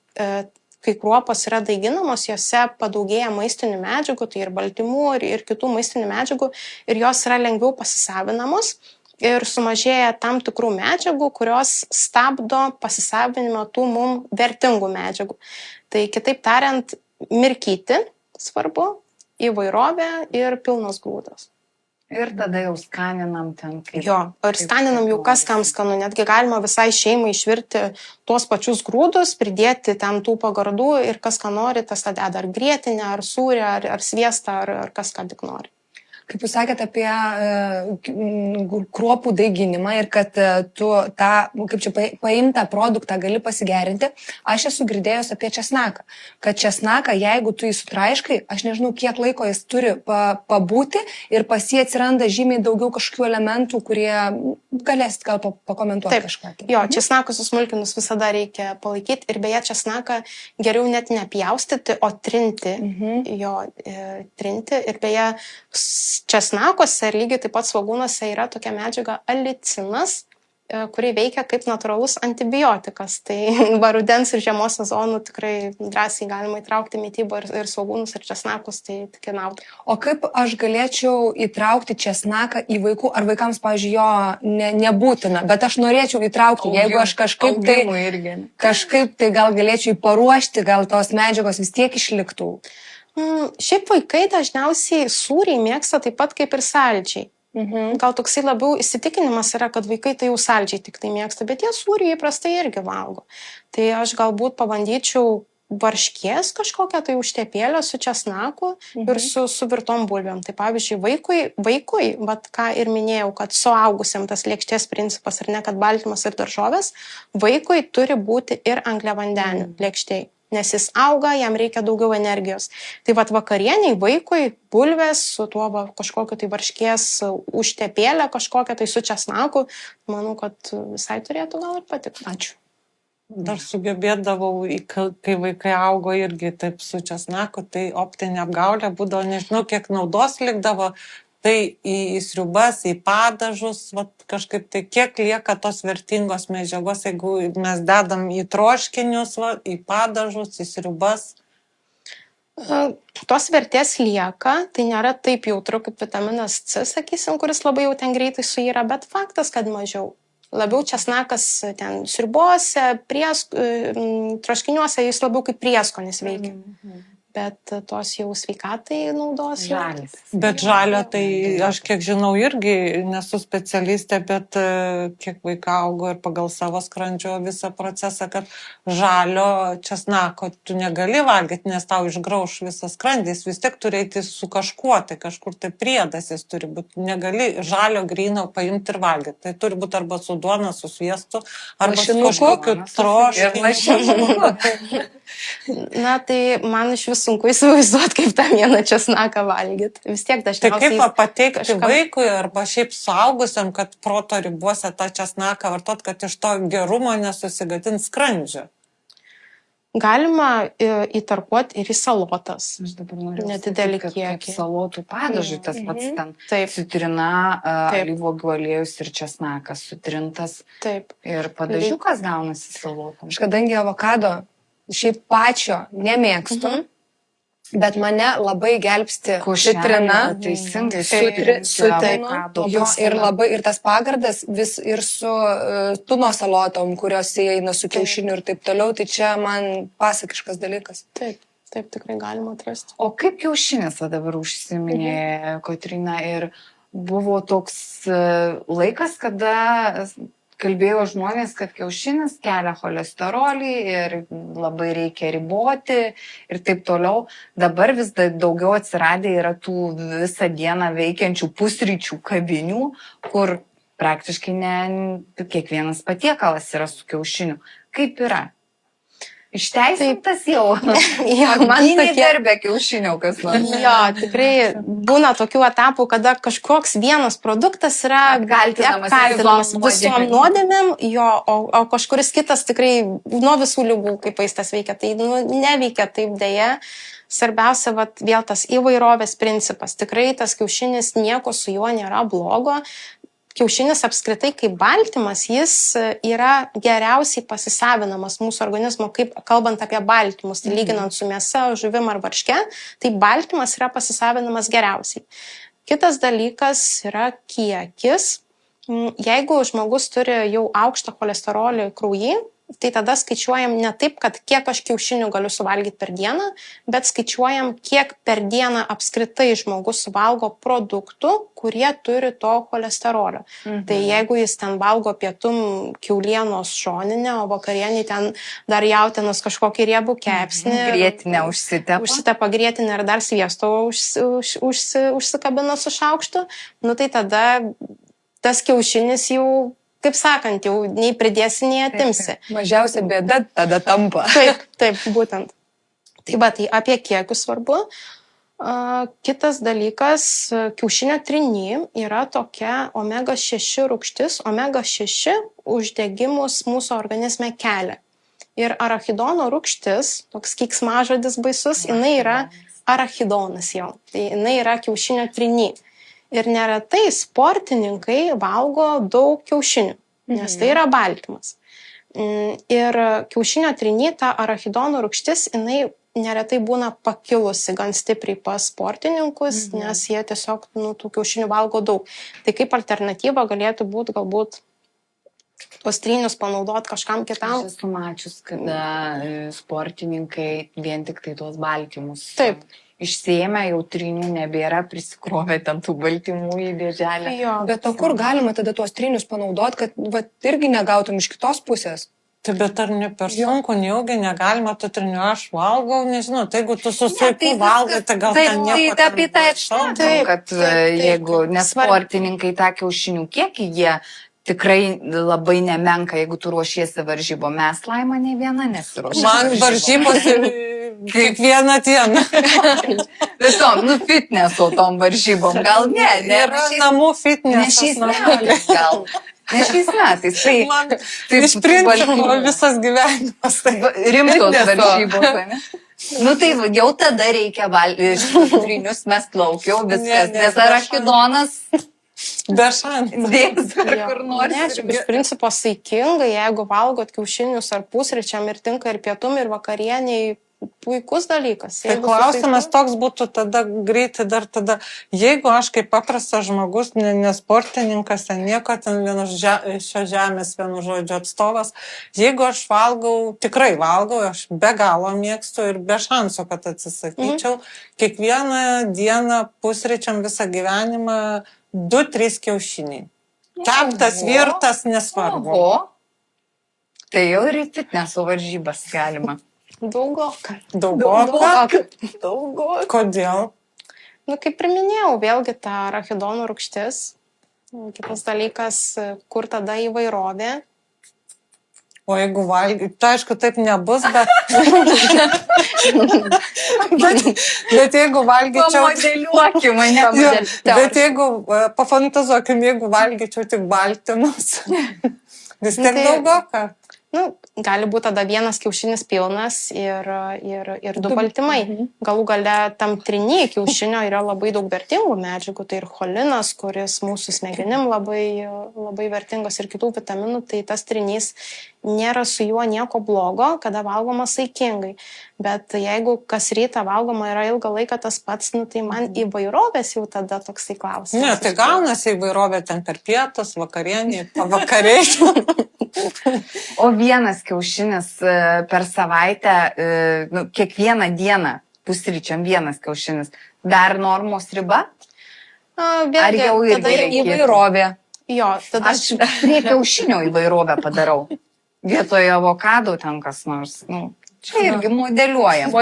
Kai kruopos yra daiginamos, jose padaugėja maistinių medžiagų, tai ir baltymų, ir kitų maistinių medžiagų, ir jos yra lengviau pasisavinamos ir sumažėja tam tikrų medžiagų, kurios stabdo pasisavinimą tų mums vertingų medžiagų. Tai kitaip tariant, mirkyti svarbu, įvairovė ir pilnas grūdas. Ir tada jau skaninam ten. Jo, ir skaninam jau kas kam skanu. Netgi galima visai šeimai išvirti tuos pačius grūdus, pridėti ten tų pagardų ir kas ką nori, tas tada ar grietinę, ar sūrį, ar sviestą, ar kas ką tik nori. kaip jūs sakėte apie kruopų daiginimą ir kad tu tą, kaip čia paimtą produktą gali pasigerinti, aš esu girdėjus apie česnaką. Kad česnaką, jeigu tu jį sutraiškai, aš nežinau, kiek laiko jis turi pabūti ir pas jį atsiranda žymiai daugiau kažkokių elementų, kurie galėsit gal pakomentuoti kažką. Jo, česnaką susmulkinus visada reikia palaikyti ir beje, česnaką geriau net nepjaustyti, o trinti. Trinti. Ir beje, česnakuose ir lygiai taip pat svogūnuose yra tokia medžiaga alicinas, kuri veikia kaip natūralus antibiotikas. Tai rudens ir žiemos sezonų tikrai drąsiai galima įtraukti mitybą ir svogūnus ir česnakus, tai tik nauda. O kaip aš galėčiau įtraukti česnaką į vaikų, ar vaikams, pavyzdžiui, jo nebūtina, bet aš norėčiau įtraukti, jeigu aš kažkaip tai gal galėčiau paruošti, gal tos medžiagos vis tiek išliktų. Šiaip vaikai dažniausiai sūriai mėgsta taip pat kaip ir saldžiai. Gal toksai labiau įsitikinimas yra, kad vaikai tai jau saldžiai tik tai mėgsta, bet jie sūrį įprastai irgi valgo. Tai aš galbūt pabandyčiau varškės kažkokią tai užtepėlę su česnaku ir su virtom bulvėm. Tai pavyzdžiui, vaikui, bet ką ir minėjau, kad suaugusiam tas lėkštės principas ir ne kad baltymas ir daržovės, vaikui turi būti ir angliavandenių lėkštėj. Nes jis auga, jam reikia daugiau energijos. Tai vakarieniai vaikui bulvės su tuo kažkokiu tai varškės užtepėlę, kažkokią tai su česnaku, manau, kad visai turėtų gal ir patikti. Ačiū. Dar sugebėdavau, kai vaikai augo irgi taip su česnaku, tai optinė apgaulė būdavo, nežinau, kiek naudos likdavo. Tai į sriubas, į padažus, kažkaip tai kiek lieka tos vertingos medžiagos, jeigu mes dedam į troškinius, į padažus, į sriubas. Tos vertės lieka, tai nėra taip jautru kaip vitaminas C, sakysim, kuris labai jau ten greitai suyra, bet faktas, kad mažiau. Labiau česnakas ten sriubose, troškiniuose jis labiau kaip prieskonis veikia. Bet tos jau sveikatai naudos. Žalis. Bet žalio, tai aš kiek žinau irgi nesu specialistė, bet kiek vaikai augo ir pagal savo skrandžio visą procesą, kad žalio česnako tu negali valgyti, nes tau išgrauš visas skrandis, vis tiek turi eiti su kažkuo, tai kažkur tai priedas jis turi būti. Negali žalio gryno paimti ir valgyti. Tai turi būti arba su duona, su sviestu, arba su kažkokiu troškiniu. Na, tai man iš vis sunku įsivaizduoti, kaip tą vieną česnaką valgyti. Vis tiek dažniausiai... Tai kaip pateikti vaikui arba šiaip suaugusiam, kad proto ribose tą česnaką vartot, kad iš to gerumo nesusigadint skrandžio? Galima įtarkuoti ir į salotas. Aš dabar noriu nedidelį sakyti, kad kiekį. salotų padažui tas pats ten. Taip. Citrina, alyvuogių aliejus ir česnakas sutrintas. Taip. Ir padažiukas gaunasi salotom. Aš kadangi avokado šiaip pačio nemėgstu, bet mane labai gelbsti citrina, Teisingai, ir tas pagardas vis ir su tuno salotom, kurios įeina su kiaušiniu ir taip toliau, tai čia man pasakiškas dalykas. Taip, tikrai galima atrasti. O kaip kiaušinis dabar užsiminė Kotryna ir buvo toks laikas, kada kalbėjo žmonės, kad kiaušinis kelia cholesterolį ir labai reikia riboti ir taip toliau. Dabar vis daugiau atsiradę yra tų visą dieną veikiančių pusryčių kavinių, kur praktiškai kiekvienas patiekalas yra su kiaušiniu. Kaip yra? Išteisintas jau. Man darbė kiaušinio kas nors. Jo, tikrai būna tokių etapų, kada kažkoks vienas produktas yra apkaltinamas visom nuodėmėm, o kažkuris kitas tikrai nuo visų ligų, kaip vaistas veikia, tai neveikia taip dėja. Svarbiausia, vėl tas įvairovės principas. Tikrai tas kiaušinis, nieko su juo nėra blogo. Kiaušinis apskritai kaip baltymas, jis yra geriausiai pasisavinamas mūsų organizmo, kaip kalbant apie baltymus, tai lyginant su mėsa, žuvim ar varške, tai baltymas yra pasisavinamas geriausiai. Kitas dalykas yra kiekis. Jeigu žmogus turi jau aukštą cholesterolį kraujy, tai tada skaičiuojam ne taip, kad kiek aš kiaušinių galiu suvalgyti per dieną, bet skaičiuojam, kiek per dieną apskritai žmogus suvalgo produktų, kurie turi to cholesterolio. Tai jeigu jis ten valgo pietum kiaulienos šoninę, o vakarienį ten dar jautienos kažkokį riebų kepsnį, Grietinę užsitepa grietinę ir dar sviesto užsikabina su šaukštu, nu tai tada tas kiaušinis jau, kaip sakant, jau nei pridėsi, nei atimsi. Mažiausia bėda tada tampa. Taip, būtent. Tai apie kiekius svarbu. Kitas dalykas, kiaušinio tryny yra tokia omega-6 rūgštis. Omega-6 uždegimus mūsų organizme kelia. Ir arachidono rūgštis, toks keiksmažodis baisus, jinai yra arachidonas jau. Tai jinai yra kiaušinio tryny. Ir neretai sportininkai valgo daug kiaušinių, nes tai yra baltymas. Ir kiaušinio tryny ta arachidono rūgštis, jinai neretai būna pakilusi gan stipriai pas sportininkus, nes jie tiesiog tų kiaušinių valgo daug. Tai kaip alternatyva galėtų būti galbūt tuos trynius panaudoti kažkam kitam. Aš esu mačius, kada sportininkai vien tik tai tuos baltymus. Taip. Išsiėmė, jau trynių nebėra, prisikrovė ten tų baltymų į dėželę. Jo. Bet o kur galima tada tuos trynius panaudoti, kad irgi negautum iš kitos pusės? Tai bet ar ne per sunku, nejaugi negalima tų trynių, aš valgau, nežinau, tai jeigu tu su saiku valgai, tai gal ten nieko. Tai apie tai aš manau, kad jeigu nesportininkai tą kiaušinių kiekį, jie tikrai labai nemenka, jeigu tu ruošiesi varžybom. Mes Laima ne viena nesiruošia. Man varžybos kiekvieną dieną. Visom, fitneso tom varžybom. Gal ne. Yra namų fitnesas. Ne šiais metais gal. Ne šiais metais. Tai, man iš principo visas gyvenimas. Rimtos varžybos, ne? Tai jau tada reikia trynius mes plaukiau, viskas. Nes arachidonas be šansų. Dės kur nors. Ne, šiaip iš principo saikingai, jeigu valgot kiaušinius ar pusryčiam ir tinka ir pietum ir vakarieniai, puikus dalykas. Tai klausimas toks būtų tada greitai dar tada, jeigu aš kaip paprastas žmogus, nesportininkas, nieko ten šio žemės vienu žodžiu atstovas, jeigu aš valgau, tikrai valgau, aš be galo mėgstu ir be šansų, kad atsisakyčiau, kiekvieną dieną pusryčiam visą gyvenimą 2-3 kiaušiniai. Keptas, virtas, nesvarbu. Tai jau ir į fitneso varžybas galima. Daugoka. Kodėl? Kaip ir minėjau, vėlgi ta arachidono rūgštis. Kitas dalykas, kur tada įvairovė. O jeigu valgy, tai aišku, taip nebus, bet jeigu valgyčiau... Pamodeliuokim mane. Bet jeigu, pafantazuokim, jeigu valgyčiau tik baltymus, vis tiek daugoka. Gali būti tada vienas kiaušinis pilnas ir 2 baltymai. Galų gale tam tryny kiaušinio yra labai daug vertingų medžiagų, tai ir cholinas, kuris mūsų smegenim labai vertingas ir kitų vitaminų, tai tas trynys nėra su juo nieko blogo, kada valgoma saikingai. Bet jeigu kas rytą valgoma yra ilgą laiką tas pats, tai man įvairovės jau tada toksai klausimas. Ne, tai gaunasi įvairovė ten per pietus, vakarienį, pavakariai. O vienas kiaušinis per savaitę, kiekvieną dieną pusryčiam vienas kiaušinis, dar normos riba? Ar jau irgi įvairovė? Jo, tada aš prie kiaušinio įvairovę padarau. Vietoje avokado ten kas nors. Čia irgi modeliuojam.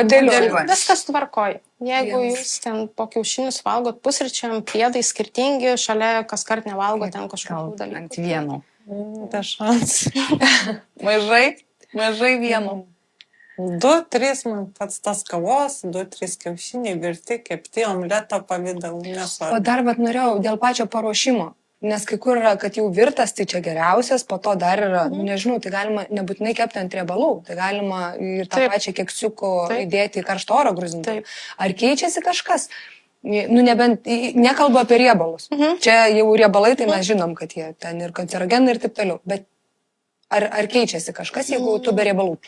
Viskas tvarkoja. Jeigu jūs ten po kiaušinius valgot pusryčiam, priedai skirtingi, šalia kaskart nevalgot ten kažkokių dalykų. Ant vieno. Be šansų. Mažai vieno. 2-3 man pats tas kavos, 2-3 kiaušiniai virti, kepti, omleto pavidalų. O dar norėjau dėl pačio paruošimo. Nes kai kur yra, kad jau virtas, tai čia geriausias, po to dar yra, nežinau, tai galima nebūtinai kepti ant riebalų, tai galima ir tą pačią keksiuko įdėti į karštą oro gruzinti. Ar keičiasi kažkas? Nebent, nekalbu apie riebalus. Čia jau riebalai, tai mes žinom, kad jie ten ir kancerogenai ir taip toliau. Bet ar keičiasi kažkas, jeigu tu be riebalų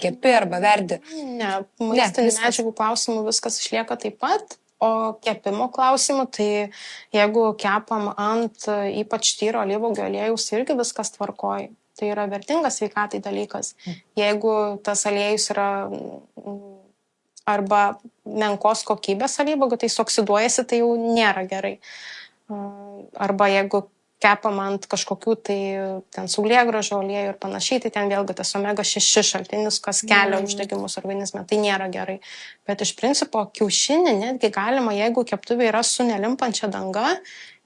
kepi arba verdi? Ne, maistinių medžiagų klausimų viskas išlieka taip pat. O kepimo klausimų, tai jeigu kepam ant ypač tyro alyvuogių aliejaus, irgi viskas tvarkoja. tai yra vertingas sveikatai dalykas. Jeigu tas aliejus yra arba menkos kokybės alyvuogių, tai oksiduojasi, tai jau nėra gerai. Arba jeigu kepam ant kažkokių tai ten saulėgrąžų aliejų ir panašiai, tai ten vėlgi tas omega 6 šaltinis, kas kelia uždegimus organizme, tai nėra gerai. Bet iš principo kiaušinį netgi galima, jeigu keptuvė yra su nelimpančia danga,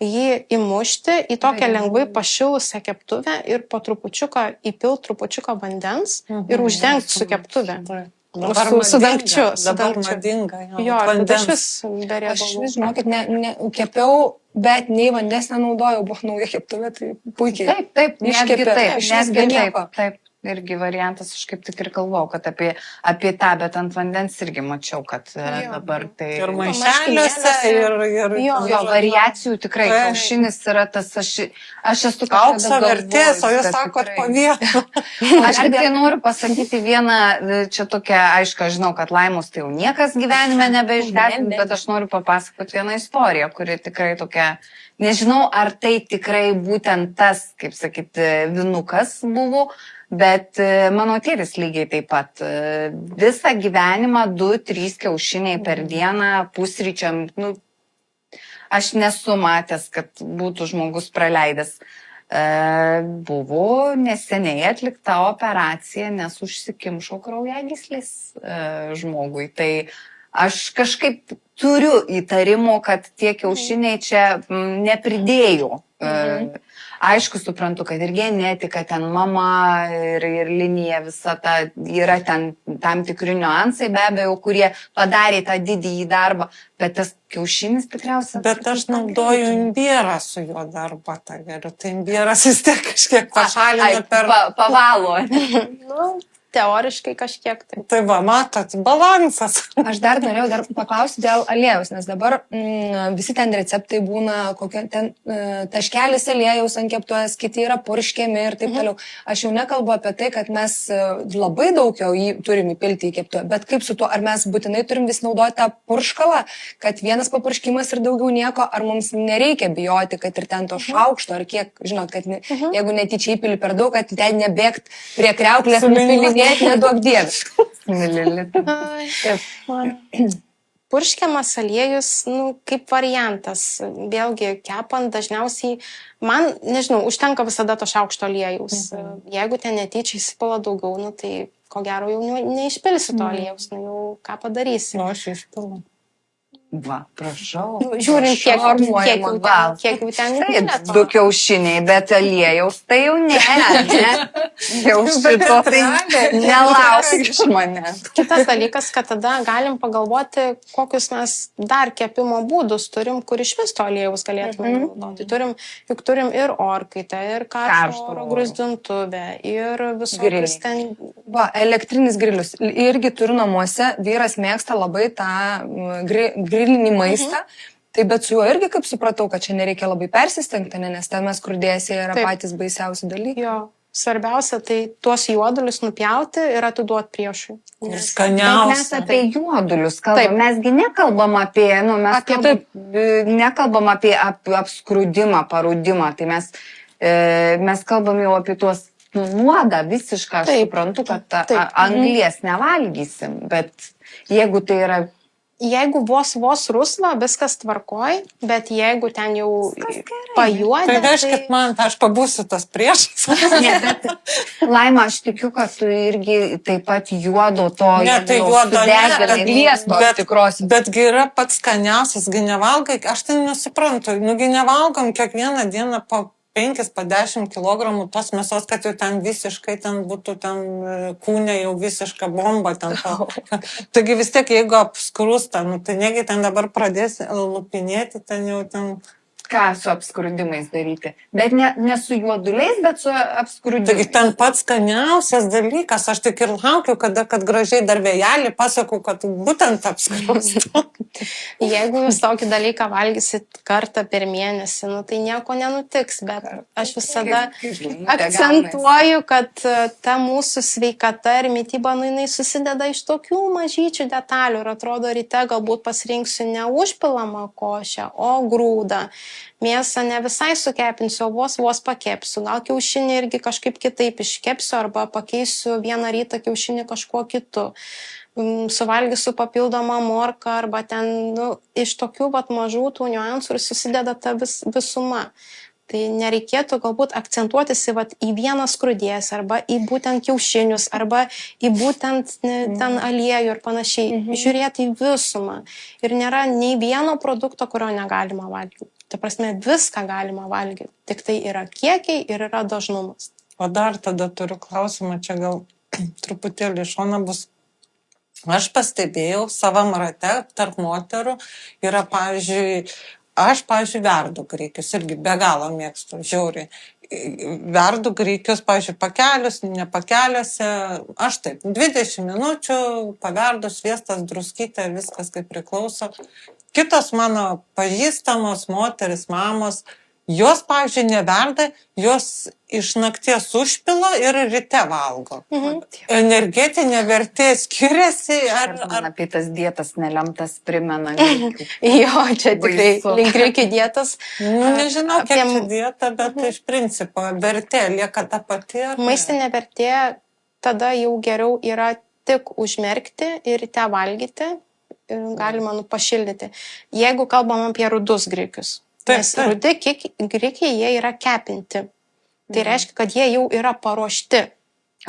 jį įmušti į tokią lengvai pašilusią keptuvę ir po trupučiuką įpilt trupučiuką vandens ir uždengti su keptuvė. Su dangčiu. Dabar madinga. Jo, aš vis be Aš riebalų. vis, žinokit, kepiau, bet nei vandens nenaudojau, buvo nauja keptuvė, tai puikiai. Taip, netgi Iškepė, taip, iš netgi be taip, nieko. taip. Irgi variantas, aš kaip tik ir galvau, kad apie tą, bet ant vandens irgi mačiau, kad dabar tai... Ir maišeliuose, ir Jo, Jo, variacijų tikrai, Taip. kiaušinis yra tas, aš esu aukso vertės, o jūs sakot po vieną. Aš tik tai noriu pasakyti vieną, čia tokia, aišku, aš žinau, kad laimus tai jau niekas gyvenime nebeišgąsdins, bet aš noriu papasakoti vieną istoriją, kuri tikrai tokia, nežinau, ar tai tikrai būtent tas, kaip sakyti, vinukas buvo, bet mano tėtis lygiai taip pat. Visą gyvenimą 2-3 kiaušiniai per dieną pusryčiam, aš nesu matęs, kad būtų žmogus praleidęs. Buvo neseniai atlikta operacija, nes užsikimšo kraujagyslės žmogui. Tai aš kažkaip turiu įtarimo, kad tie kiaušiniai čia nepridėjo. Aišku, suprantu, kad ir genetika, ten mama ir linija visa ta, yra ten tam tikri niuansai be abejo, kurie padarė tą didįjį darbą, bet tas kiaušinis tikriausiai... Bet aš naudoju imbierą su juo darbą, tą geriu. Tai imbieras vis tiek kažkiek pašalina per... Pavalo. Teoriškai kažkiek tai. Tai va, matot, balansas. Aš dar norėjau paklausti dėl aliejaus, nes dabar visi ten receptai būna, kokia ten taškelis aliejaus ant keptuvės, kiti yra purškiami ir taip toliau. Aš jau nekalbu apie tai, kad mes labai daug jau jį turim įpilti į keptuvę, bet kaip su tuo, ar mes būtinai turim vis naudoti tą purškalą, kad vienas papurškimas ir daugiau nieko, ar mums nereikia bijoti, kad ir ten to šaukšto, ar kiek, žinot, kad jeigu netyčia įpili per daug, kad ten nebėgt prie kriauklės, nupilinėti, neduok dievs. Purškiamas aliejus, kaip variantas. Vėlgi, kepant dažniausiai, man, nežinau, užtenka visada to šaukšto aliejaus. Jeigu ten netyčia įsipila daugiau, tai ko gero jau neišpilsi to aliejaus, jau ką padarysi. Aš išpilu. Va, prašau. Žiūrint, kiek jau ten yra. 2 kiaušiniai, bet aliejaus tai jau ne. Jau šito tai nelaukia iš manęs. Kitas dalykas, kad tada galim pagalvoti, kokius mes dar kepimo būdus turim, kur iš vis to aliejaus galėtume naudoti. Juk turim ir orkaitę, ir karšto oro gruzdintuvę, ir visokius ten... Va, elektrinis grilius. Irgi turiu namuose, vyras mėgsta labai tą grilinį maistą. Tai bet su juo irgi, kaip supratau, kad čia nereikia labai persistengti, nes ten mes krūdėsiai yra patys baisiausi dalykai. Jo, svarbiausia, tai tuos juodulius nupjauti ir atiduoti priešui. Ir skaniausia. Mes apie juodulius kalbam, mesgi nekalbam apie, nekalbam apie apskrudimą, parūdimą, tai mes kalbam jau apie tuos nuodą visišką, aš suprantu, kad anglies nevalgysim, bet jeigu tai yra... Jeigu vos rusva, viskas tvarkoj, bet jeigu ten jau pajuodė... Tai reiškia, man, aš pabūsiu tas priešas. Ne, bet Laima, aš tikiu, kad tu irgi taip pat juodo to... Ne, tai juodo tikros. Betgi yra pats skaniausias, gi nevalgai, aš ten nesuprantu, gi nevalgom kiekvieną dieną po 5-10 kilogramų tos mėsos, kad jau ten visiškai ten būtų ten kūne jau visiška bomba ten. Taigi vis tiek, jeigu apskrusta, tai negi ten dabar pradėsi lupinėti, ten jau ten... Ką su apskrudimais daryti? Bet ne su juoduliais, bet su apskrudimais. Taigi ten pats skaniausias dalykas, aš tik ir laukiu, kad gražiai dar vėjelį pasakau, kad būtent apskrustų. Jeigu jūs tokį dalyką valgysit kartą per mėnesį, tai nieko nenutiks, bet aš visada akcentuoju, kad ta mūsų sveikata ir mityba, jinai susideda iš tokių mažyčių detalių ir atrodo ryte galbūt pasirinksiu ne užpilamą košę, o grūdą. mėsą ne visai sukepinsiu, o vos pakepsiu. Gal kiaušinį irgi kažkaip kitaip iškepsiu arba pakeisiu vieną rytą kiaušinį kažkuo kitu. Suvalgysiu papildomą morką arba ten, iš tokių mažų tų niuansų ir susideda ta visuma. Tai nereikėtų galbūt akcentuotis į vieną skrudės arba į būtent kiaušinius arba į būtent ten aliejų ir panašiai. Žiūrėti į visumą. Ir nėra nei vieno produkto, kurio negalima valgyti. Tai prasme, viską galima valgyti. Tik tai yra kiekiai ir yra dažnumas. O dar tada turiu klausimą, čia gal truputėlį iš šono bus. Aš pastebėjau savam rate tarp moterų yra, pavyzdžiui, verdu grikius, irgi be galo mėgstu, žiauriai. Verdu grikius, pavyzdžiui, pakelius, nepakeliuose, aš taip, 20 minučių, paverdu sviestas, druskytė, viskas kaip priklauso. Kitos mano pažįstamos moteris, mamos, jos, pavyzdžiui, neverda, jos iš nakties užpila ir ryte valgo. Energetinė vertė skiriasi. Man apie tas dietas nelemtas primena. Jo, čia tikrai link grikių dietas. Nežinau, kiek čia dieta, bet iš principo vertė lieka ta pati. Maistinė vertė tada jau geriau yra tik užmerkti ir ryte valgyti. Galima pašildyti. Jeigu kalbam apie rudus grikius. Nes rudi grikiai, jie yra kepinti. Tai reiškia, kad jie jau yra paruošti.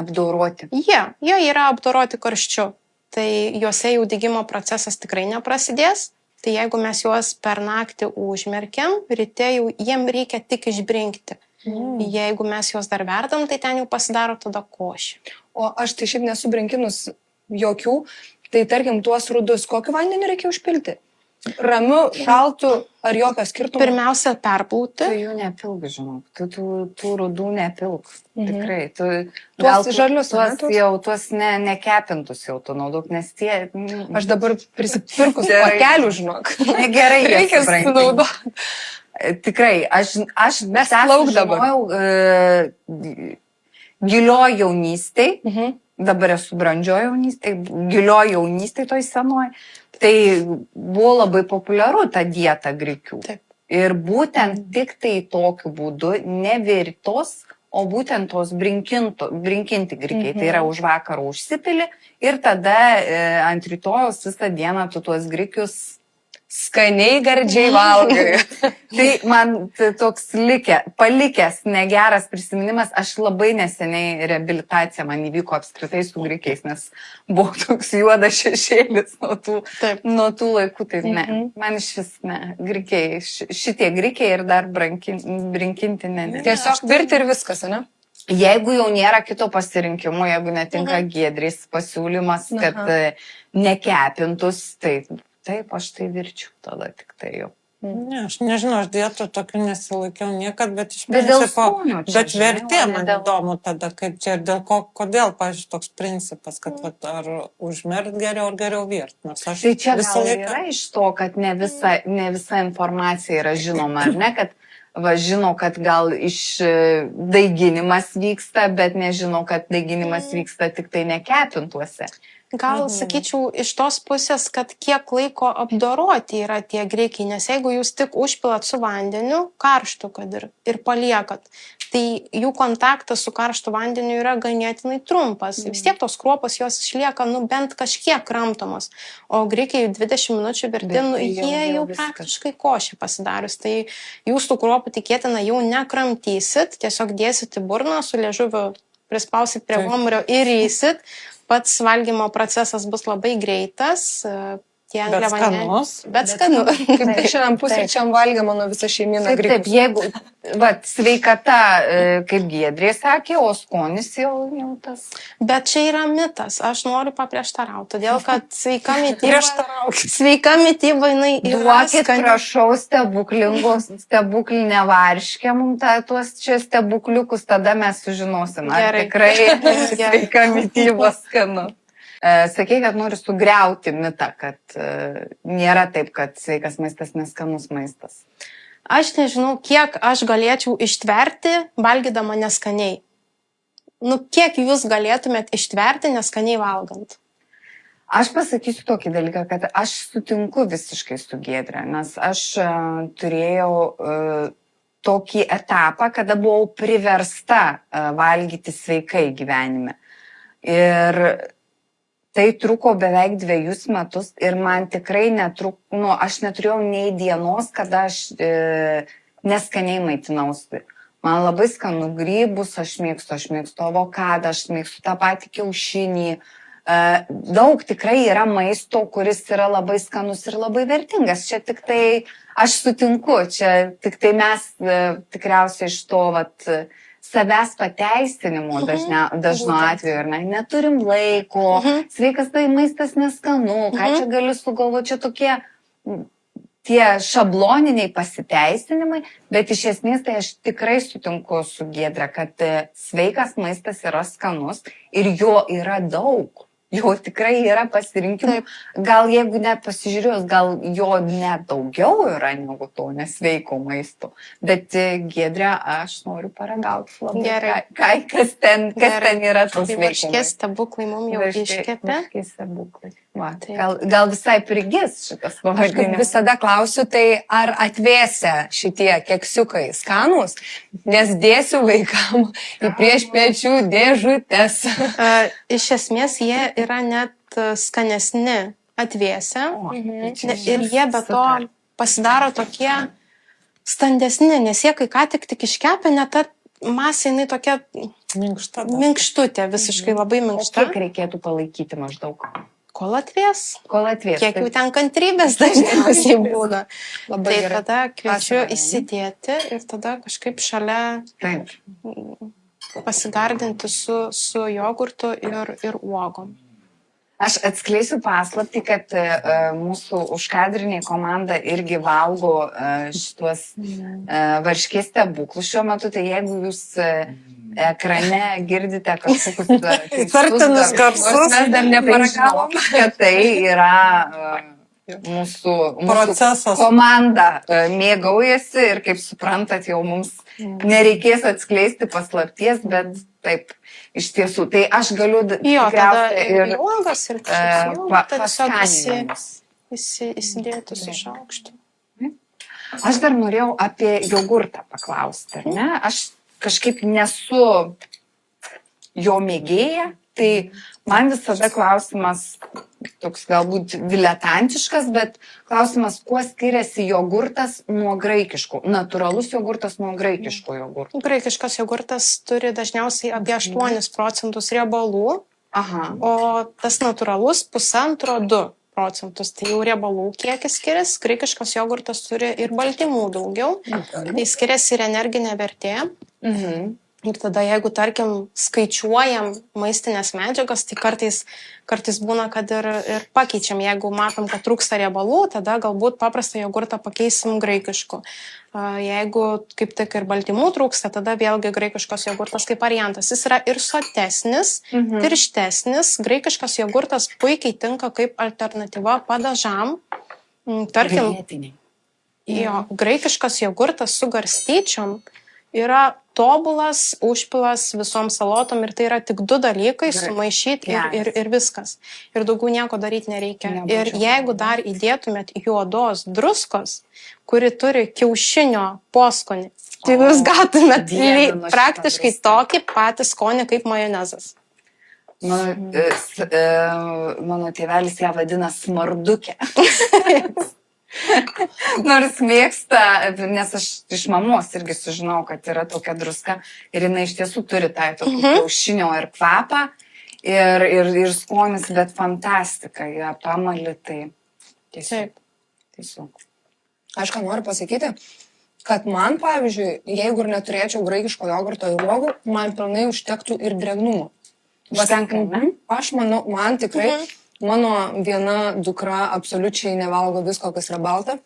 Apdoroti. Jie yra apdoroti karščiu. Tai juose jau dygimo procesas tikrai neprasidės. Tai jeigu mes juos per naktį užmerkiam, ryte jau jiem reikia tik išbrinkti. Jeigu mes juos dar verdam, tai ten jau pasidaro tada košė. O aš tai šiaip nesubrinkinus jokių, tai tarkim tuos rudus, kokį vandenį reikia užpilti? Ramiu, šaltu, ar jokio skirtumo? Pirmiausia, perplauti. Tu jų nepilk, žinok. Tu rudų nepilk. Tikrai. Tuos žalius, tuos nekepintus jau tu naudok, nes tie... Aš dabar prisipirkus pakelių, žinok. Negerai. Reikia sunaudoti. Tikrai, aš mes lauk dabar. Gilioj jaunystėj, dabar esu brandžioj jaunystėj, gilioj jaunystėj toj senoj, tai buvo labai populiaru ta dieta grikių. Taip. Ir būtent tik tai tokiu būdu, ne virtos, o būtent tos brinkinti grikiai. Tai yra už vakarą užsipili ir tada ant rytojos visą dieną tu tuos grikius skaniai gardžiai valgai. Tai man toks palikęs negeras prisiminimas, aš labai neseniai reabilitacija man įvyko apskritai su grikiais, nes buvo toks juodas šešėlis nuo tų laikų, tai ne, man iš vis ne, grikiai, šitie grikiai ir dar brinkinti ne. Tiesiog virti ir viskas, ne? Jeigu jau nėra kito pasirinkimo, jeigu netinka Giedrės pasiūlymas, kad nekepintus, tai taip, aš tai virčiu tada tik tai jau. Ne, aš nežinau, aš dietų tokių nesilaikiau niekad, bet iš principo, dėl skonio čia, bet vertė man įdomu tada, kaip čia ir dėl kodėl, pavyzdžiui, toks principas, kad ar užmerkt geriau, ar geriau virt. Tai čia gal yra iš to, kad ne visa informacija yra žinoma, ar ne, kad žino, kad gal daiginimas vyksta, bet nežino, kad daiginimas vyksta tik tai nekepintuose. Gal sakyčiau iš tos pusės, kad kiek laiko apdoroti yra tie grikiai, nes jeigu jūs tik užpilat su vandeniu, karštu kad ir paliekat, tai jų kontaktas su karštu vandeniu yra ganėtinai trumpas. Vis tiek tos kruopos jos išlieka bent kažkiek kramtomos, o grikiai 20 minučių virti, jie jau praktiškai košė pasidarius. Tai jūs tų kruopų tikėtina jau nekramtysit, tiesiog dėsit į burną, su liežuviu prispausit prie gomurio ir įsit. Pats valgymo procesas bus labai greitas. Bet skanus. Bet skanu. Kaip tik šiandien pusryčiam valgė mano visa šeimina grikius. Taip, jeigu, sveikata, kaip Giedrė sakė, o skonis jau tas. Bet čia yra mitas, aš noriu paprieštarauti, todėl kad sveika mityba, jinai yra duokit, prašau, stebuklinę varškę, mums tuos čia stebukliukus, tada mes sužinosim, ar tikrai sveika mityba skanu. Sakei, kad nori sugriauti mitą, kad nėra taip, kad sveikas maistas neskanus maistas. Aš nežinau, kiek aš galėčiau ištverti, valgydama neskaniai. Kiek jūs galėtumėt ištverti neskaniai valgant? Aš pasakysiu tokį dalyką, kad aš sutinku visiškai su Giedre, nes aš turėjau tokį etapą, kada buvau priversta valgyti sveikai gyvenime. Ir tai truko beveik 2 metus ir man tikrai aš neturėjau nei dienos, kada aš neskaniai maitinausi. Man labai skanu grybus, aš mėgstu avokadą, aš mėgstu tą patį kiaušinį. Daug tikrai yra maisto, kuris yra labai skanus ir labai vertingas. Čia tik tai, aš sutinku, čia tik tai mes tikriausiai iš to savęs pateisinimo dažnu atveju, ar ne, neturim laiko, sveikas tai maistas neskanu, ką čia galiu sugalvoti, čia tokie tie šabloniniai pasiteisinimai, bet iš esmės tai aš tikrai sutinku su Giedre, kad sveikas maistas yra skanus ir jo yra daug. Jo tikrai yra pasirinkimų. Gal jeigu net pasižiūrėjus, gal jo net daugiau yra negu to nesveiko maisto. Bet Giedre, aš noriu paragauti labai. Gerai. Kas ten yra tos sveiko. Varškės stebuklai mums jau iškepė. Varškės stebuklai. Gal visai prigis šitas pavadinimas. Visada klausiu, tai ar atvėsia šitie keksiukai skanus, nes dėsiu vaikam į priešpiečių dėžutes. Iš esmės jie yra net skanesni atvėsę ir jie be to pasidaro tokie standesni, nes jie kai ką tik iškepė, net ta masė jinai tokia minkštutė, visiškai labai minkšta. Kiek reikėtų palaikyti maždaug? Kol atvės. Kiek jau ten kantrybės dažniausiai būna. Tai tada kviečiu įsidėti ir tada kažkaip šalia pasigardinti su jogurtu ir uogom. Aš atskleisiu paslaptį, kad mūsų užkadriniai komanda irgi valgo šitos varškės stebuklus šiuo metu, tai jeigu jūs ekrane girdite kažkokius įtartinus garsus, mes dar neparagavom, kad tai yra mūsų komanda mėgaujasi ir kaip suprantat, jau mums nereikės atskleisti paslapties, bet taip, iš tiesų, tai aš galiu ir uogas ir įsidėti su šaukštu. Aš dar norėjau apie jogurtą paklausti, ar ne? Aš kažkaip nesu jo mėgėja, tai man visada klausimas toks galbūt diletantiškas, bet klausimas, kuo skiriasi jogurtas nuo graikiško, natūralus jogurtas nuo graikiško jogurto. Graikiškas jogurtas turi dažniausiai apie 8% riebalų, o tas natūralus 1,5–2%. Tai jau riebalų kiekis skiriasi, graikiškas jogurtas turi ir baltymų daugiau, tai skiriasi ir energinė vertė. Ir tada, jeigu, tarkim, skaičiuojam maistinės medžiagas, tai kartais būna, kad ir pakeičiam. Jeigu matom, kad trūksta riebalų, tada galbūt paprastą jogurtą pakeisim graikišku. Jeigu kaip tik ir baltymų trūksta, tada vėlgi graikiškas jogurtas kaip variantas. Jis yra ir sotesnis, tirštesnis. Graikiškas jogurtas puikiai tinka kaip alternatyva padažam. Tarkim, graikiškas jogurtas su garstyčiom yra tobulas užpilas visom salotom ir tai yra tik 2 dalykai - sumaišyti ir viskas. Ir daugiau nieko daryti nereikia. Ir jeigu dar įdėtumėt juodos druskos, kuri turi kiaušinio poskonį, tai jūs gautumėt praktiškai tokį patį skonį kaip majonezas. Mano tėvelis ją vadina smardukė. Nors mėgsta, nes aš iš mamos irgi sužinau, kad yra tokia druska ir jinai iš tiesų turi tą tokį kiaušinio ir kvapą ir skonis, bet fantastika, ją pamali, tai tiesiog. Aš ką noriu pasakyti, kad man, pavyzdžiui, jeigu ir neturėčiau graikiško jogurto ir uogų, man pilnai užtektų ir drėgnumo. Aš manau, man tikrai... Mano viena dukra absoliučiai nevalgo visko, kas yra balta,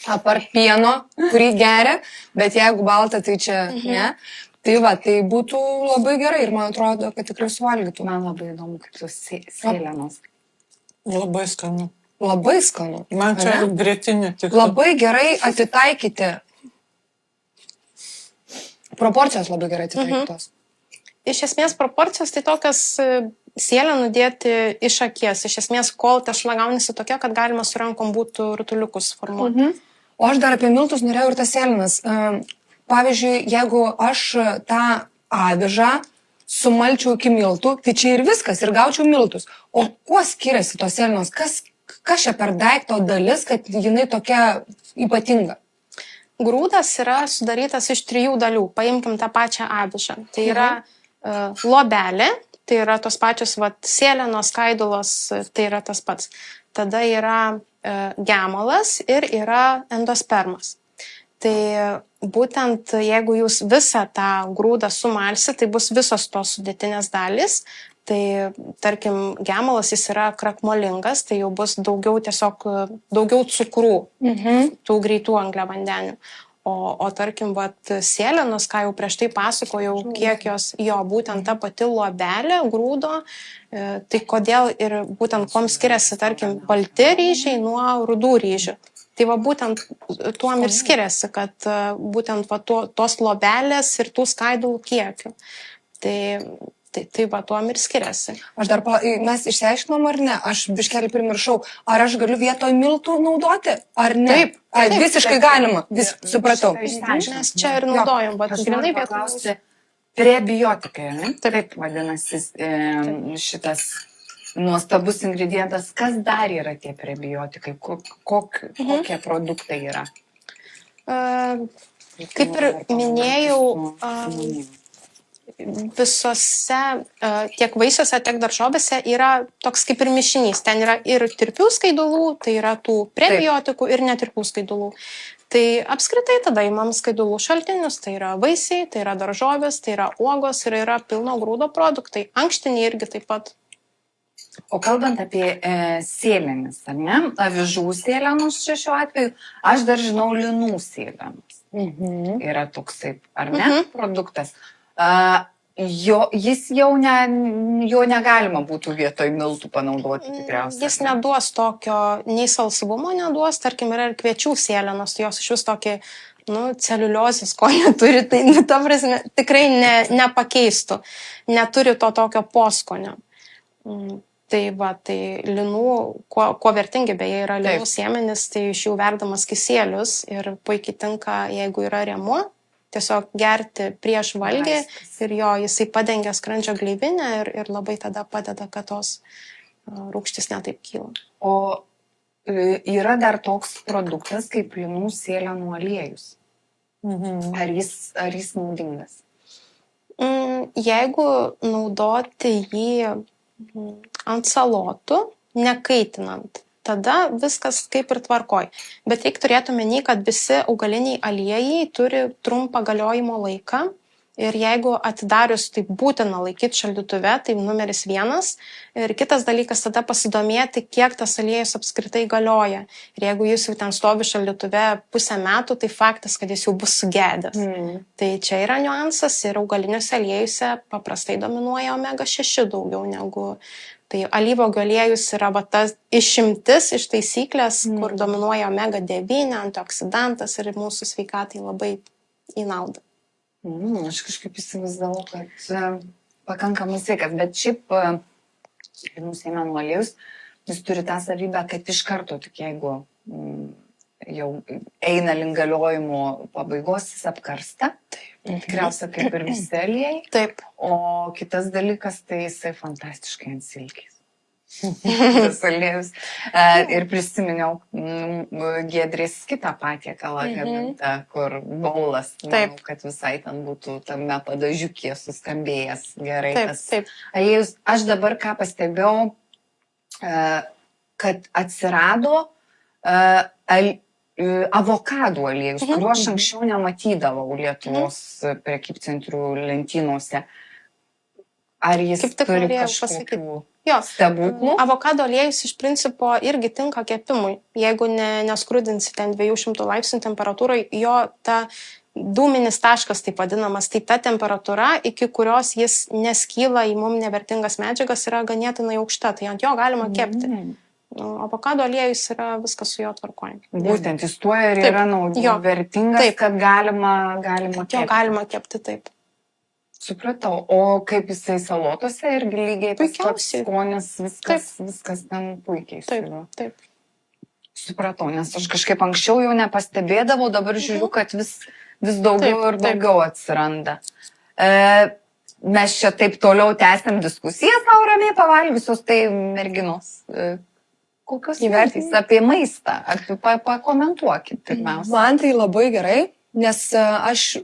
apart pieno, kurį geria, bet jeigu balta, tai čia ne. Tai būtų labai gerai ir man atrodo, kad tikrai suvalgytų. Man labai įdomu, kaip tu sėlenos. Labai skanu. Labai skanu. Man čia grėtinė tik. Labai gerai atitaikyti. Proporcijos labai gerai atitaikytos. Iš esmės proporcijos tai tokios sėleną dėti iš akies. Iš esmės, kol tešla gaunasi tokia, kad galima su rankom būtų rutuliukus formuoti. O aš dar apie miltus norėjau ir tas sėlenas. Pavyzdžiui, jeigu aš tą avižą sumalčiau iki miltų, tai čia ir viskas, ir gaučiau miltus. O kuo skiriasi tos sėlenos? Kas čia per daikto dalis, kad jinai tokia ypatinga? Grūdas yra sudarytas iš 3 dalių. Paimkim tą pačią avižą. Tai yra lobelė, tai yra tos pačios sėlenos, skaidulos, tai yra tas pats. Tada yra gemalas ir yra endospermas. Tai būtent jeigu jūs visą tą grūdą sumalsi, tai bus visos tos sudėtinės dalys. Tai tarkim, gemalas jis yra krakmolingas, tai jau bus daugiau cukrų, tų greitų angliavandenių. O tarkim, sėlenos, ką jau prieš tai pasakojau, kiek jos, būtent ta pati lobelė grūdo, tai kodėl ir būtent kuom skiriasi, tarkim, balti ryžiai nuo rudų ryžių. Tai būtent tuom ir skiriasi, kad būtent tos lobelės ir tų skaidulų kiekių. Tai tuom ir skiriasi. Mes išsiaiškinom ar ne? Aš biškelį primiršau. Ar aš galiu vietoj miltų naudoti, ar ne? Taip. Visiškai galima. Supratau. Mes čia ir naudojam, bet grinai paklausti prebiotikai, ne? Taip vadinasi šitas nuostabus ingredientas. Kas dar yra tie prebiotikai? Kokie produktai yra? Kaip ir minėjau, visose, tiek vaisiuose, tiek daržovėse yra toks kaip ir mišinys. Ten yra ir tirpių skaidulų, tai yra tų prebiotikų ir netirpių skaidulų. Tai apskritai tada imam skaidulų šaltinius, tai yra vaisiai, tai yra daržovės, tai yra uogos ir yra pilno grūdo produktai. Ankštiniai irgi taip pat. O kalbant apie sėlenis, ar ne? Avižų sėlenus čia šiuo atveju, aš dar žinau linų sėlenus. Yra toksai, ar ne, produktas. Jis jo negalima būtų vietoj miltų panaudoti tikriausiai. Jis neduos tokio, nei salsyvumo neduos, tarkim, yra ir kviečių sėlenos, jos iš vis tokį, celiuliozės skonį turi, tai ta prasme tikrai nepakeistų, neturi to tokio poskonio. Tai linų, kuo vertingi beje yra linų sėmenis, tai iš jų verdamas kisielius ir puikiai tinka, jeigu yra rėmuo. Tiesiog gerti prieš valgį ir jisai padengia skrandžio gleivinę ir labai tada padeda, kad tos rūgštys netaip kyla. O yra dar toks produktas kaip linų sėlenų aliejus. Ar jis naudingas? Jeigu naudoti jį ant salotų, nekaitinant, tada viskas kaip ir tvarkoj. Bet reikia turėti omeny, kad visi augaliniai aliejai turi trumpą galiojimo laiką ir jeigu atidarius, tai būtina laikyti šaldytuve, tai numeris 1. Ir kitas dalykas, tada pasidomėti, kiek tas aliejus apskritai galioja. Ir jeigu jis jau ten stovi šaldytuve pusę metų, tai faktas, kad jis jau bus sugedęs. Tai čia yra niuansas ir augaliniuose aliejuose paprastai dominuoja omega 6 daugiau negu. Tai alyvuogių aliejus yra tas išimtis iš taisyklės, kur dominuoja omega 9, antioksidantas ir mūsų sveikatai labai į naudą. Aš kažkaip įsivaizdavau, kad pakankamai sveikas, bet šiaip linų sėmenų aliejus, jis turi tą savybę, kad iš karto, tik jeigu jau eina link galiojimo pabaigos, jis apkarsta. Tikriausiai kaip ir visi aliejai. Taip. O kitas dalykas, tai jisai fantastiškai ant silkės. Tas aliejus. Ir prisiminiau Giedrės kitą patiekalą gamintą, kur baulas, kad visai ten būtų tame padažiukė suskambėjęs gerai. Taip. Aliejus, aš dabar ką pastebėjau, kad atsirado avokadų aliejus, kuriuo aš anksčiau nematydavau Lietuvos prekybcentrių lentynose. Ar jis turi kažkokių stebuklų? Avokado aliejus iš principo irgi tinka kepimui. Jeigu neskrudinsi ten 200 laipsnių temperatūrai, jo ta dūminis taškas, taip vadinamas, tai ta temperatūra, iki kurios jis neskyla į mums nevertingas medžiagas, yra ganėtinai aukšta, tai ant jo galima kepti. Avokado aliejus yra viskas su jo tvarkojant. Būtent jis tuo ir yra vertingas, kad galima kepti. Jo galima kepti, taip. Supratau. O kaip jisai salotose irgi lygiai tas pats Puikiausiai. skonis, viskas ten puikiai. Taip, su juo. taip. Supratau, nes aš kažkaip anksčiau jau nepastebėdavau, dabar žiūriu, kad vis daugiau ir daugiau atsiranda. Mes čia taip toliau tęsiam diskusiją, savo ramiai pavalgysios, tai merginos. Kokios vertys apie maistą? Pakomentuokit pirmiausia. Man tai labai gerai, nes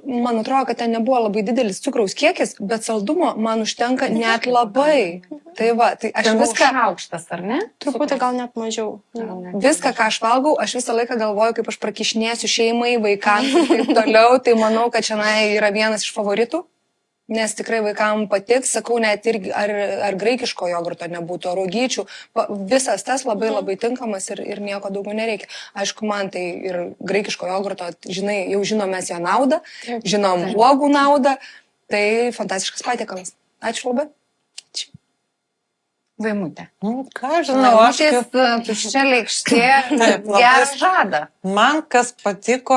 man atrodo, kad ten nebuvo labai didelis cukraus kiekis, bet saldumo man užtenka net labai. Tai va, tai aš Ten viską... aukštas, ar ne? Truputį gal net mažiau. Viską, ką aš valgau, aš visą laiką galvoju, kaip aš prakišnėsiu šeimai, vaikams ir taip toliau. Tai manau, kad čia yra vienas iš favoritų, nes tikrai vaikams patiks. Sakau, net irgi, ar graikiško jogurto nebūtų, ar uogyčių. Visas tas labai labai tinkamas ir nieko daugiau nereikia. Aišku, man tai ir graikiško jogurto, žinai, jau žinom mes jo naudą, žinom uogų naudą. Tai fantastiškas patiekalas. Ačiū labai. Vaimutė. Ką žinau, aš kaip... Tuščia lėkštė Taip, labai- gerą žadą. Man kas patiko,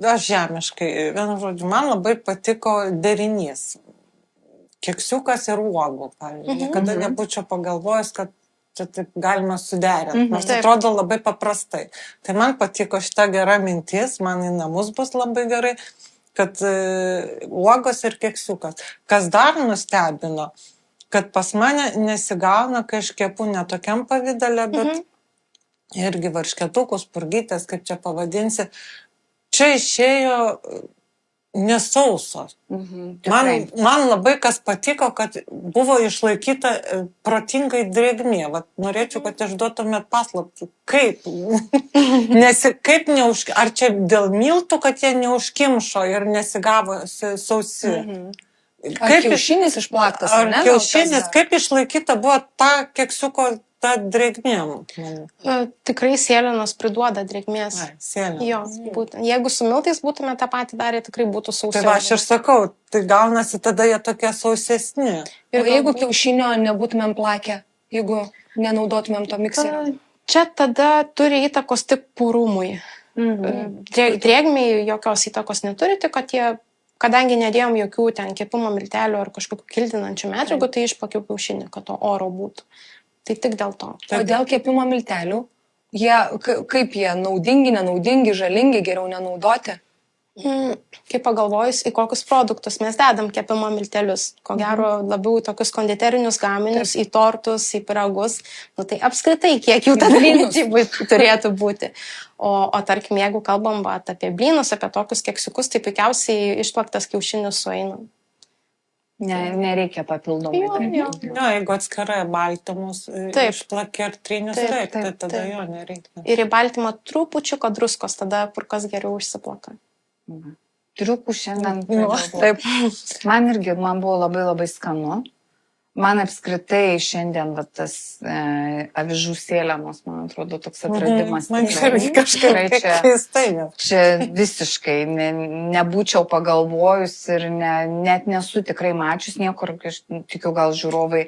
aš žemiškai, vienu žodžiu, man labai patiko derinys. Keksiukas ir uogų, pavyzdžiui. Niekada nebūčiau pagalvojęs, kad čia taip galima suderinti. Nors Taip. atrodo labai paprastai. Tai man patiko šita gera mintis, man į namus bus labai gerai, kad uogos ir keksiukas. Kas dar nustebino, kad pas mane nesigauna, kai aš kepu netokiam pavidale, bet irgi varšketukus, purgytės, kaip čia pavadinsi. Čia išėjo nesausos. Man labai kas patiko, kad buvo išlaikyta protingai drėgmė. Vat norėčiau, kad išduotumėt paslaptį. Kaip? Kaip ar čia dėl miltų, kad jie neužkimšo ir nesigavo sausi? Ar kiaušinis išplaktas, Ar ne? kiaušinis, kaip išlaikyta buvo ta keksiuko ta drėgmė? Tikrai sėlenos priduoda drėgmės. Sėlė. Jo, būtent. Jeigu su miltais būtume tą patį darę, tikrai būtų sausiau. Tai va, aš ir sakau, tai gaunasi tada jie tokie sausesni. Ir jeigu kiaušinio nebūtumėm plakę, jeigu nenaudotumėm to mikserio? Čia tada turi įtakos tik purumui. Drėgmiai jokios įtakos neturi, tik kad jie, kadangi nedėjom jokių ten kepimo miltelių ar kažkokių kildinančių medžiagų, tai išplakiau kiaušinį, kad to oro būtų. Tai tik dėl to. O dėl kepimo miltelių, kaip jie naudingi, nenaudingi, žalingi, geriau nenaudoti? Kaip pagalvojus, į kokius produktus mes dedam kepimo miltelius. Ko gero labiau tokius konditerinius gaminius, į tortus, į pyragus. Nu tai apskritai, kiek jų tada mitybui turėtų būti. O tarkim, jeigu kalbam apie blynus, apie tokius keksiukus, tai puikiausiai išplaktas kiaušinis sueina. Nereikia papildomai. Jo. Jo, jeigu atskirai baltymus išplakė ir trinius, tai tada jo nereikia. Ir į baltymą trupučiuką druskos, tada kur kas geriau išsiplaka. Triukų šiandien. Taip. Man buvo labai labai skanu. Man apskritai šiandien tas avižų sėlenos, man atrodo, toks atradimas. Man irgi kažkaip keistai. Čia visiškai nebūčiau pagalvojus ir net nesu tikrai mačius niekur, aš tikiu gal žiūrovai,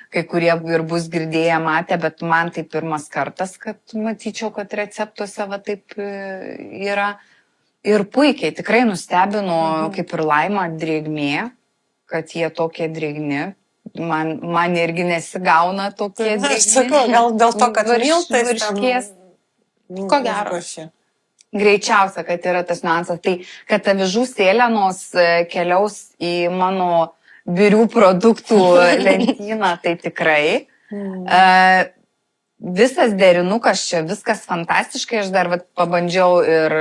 kai kurie ir bus girdėję matę, bet man tai pirmas kartas, kad matyčiau, kad receptuose va taip yra. Ir puikiai, tikrai nustebino, kaip ir Laima, drėgmė, kad jie tokie drėgni. Man irgi nesigauna tokie drėgni. Aš sakau, gal dėl to, kad miltais varškės. Ko gero. Greičiausia, kad yra tas niuansas. Tai, kad avižų sėlenos keliaus į mano birių produktų lentyną, tai tikrai. Visas derinukas čia, viskas fantastiškai, aš dar pabandžiau ir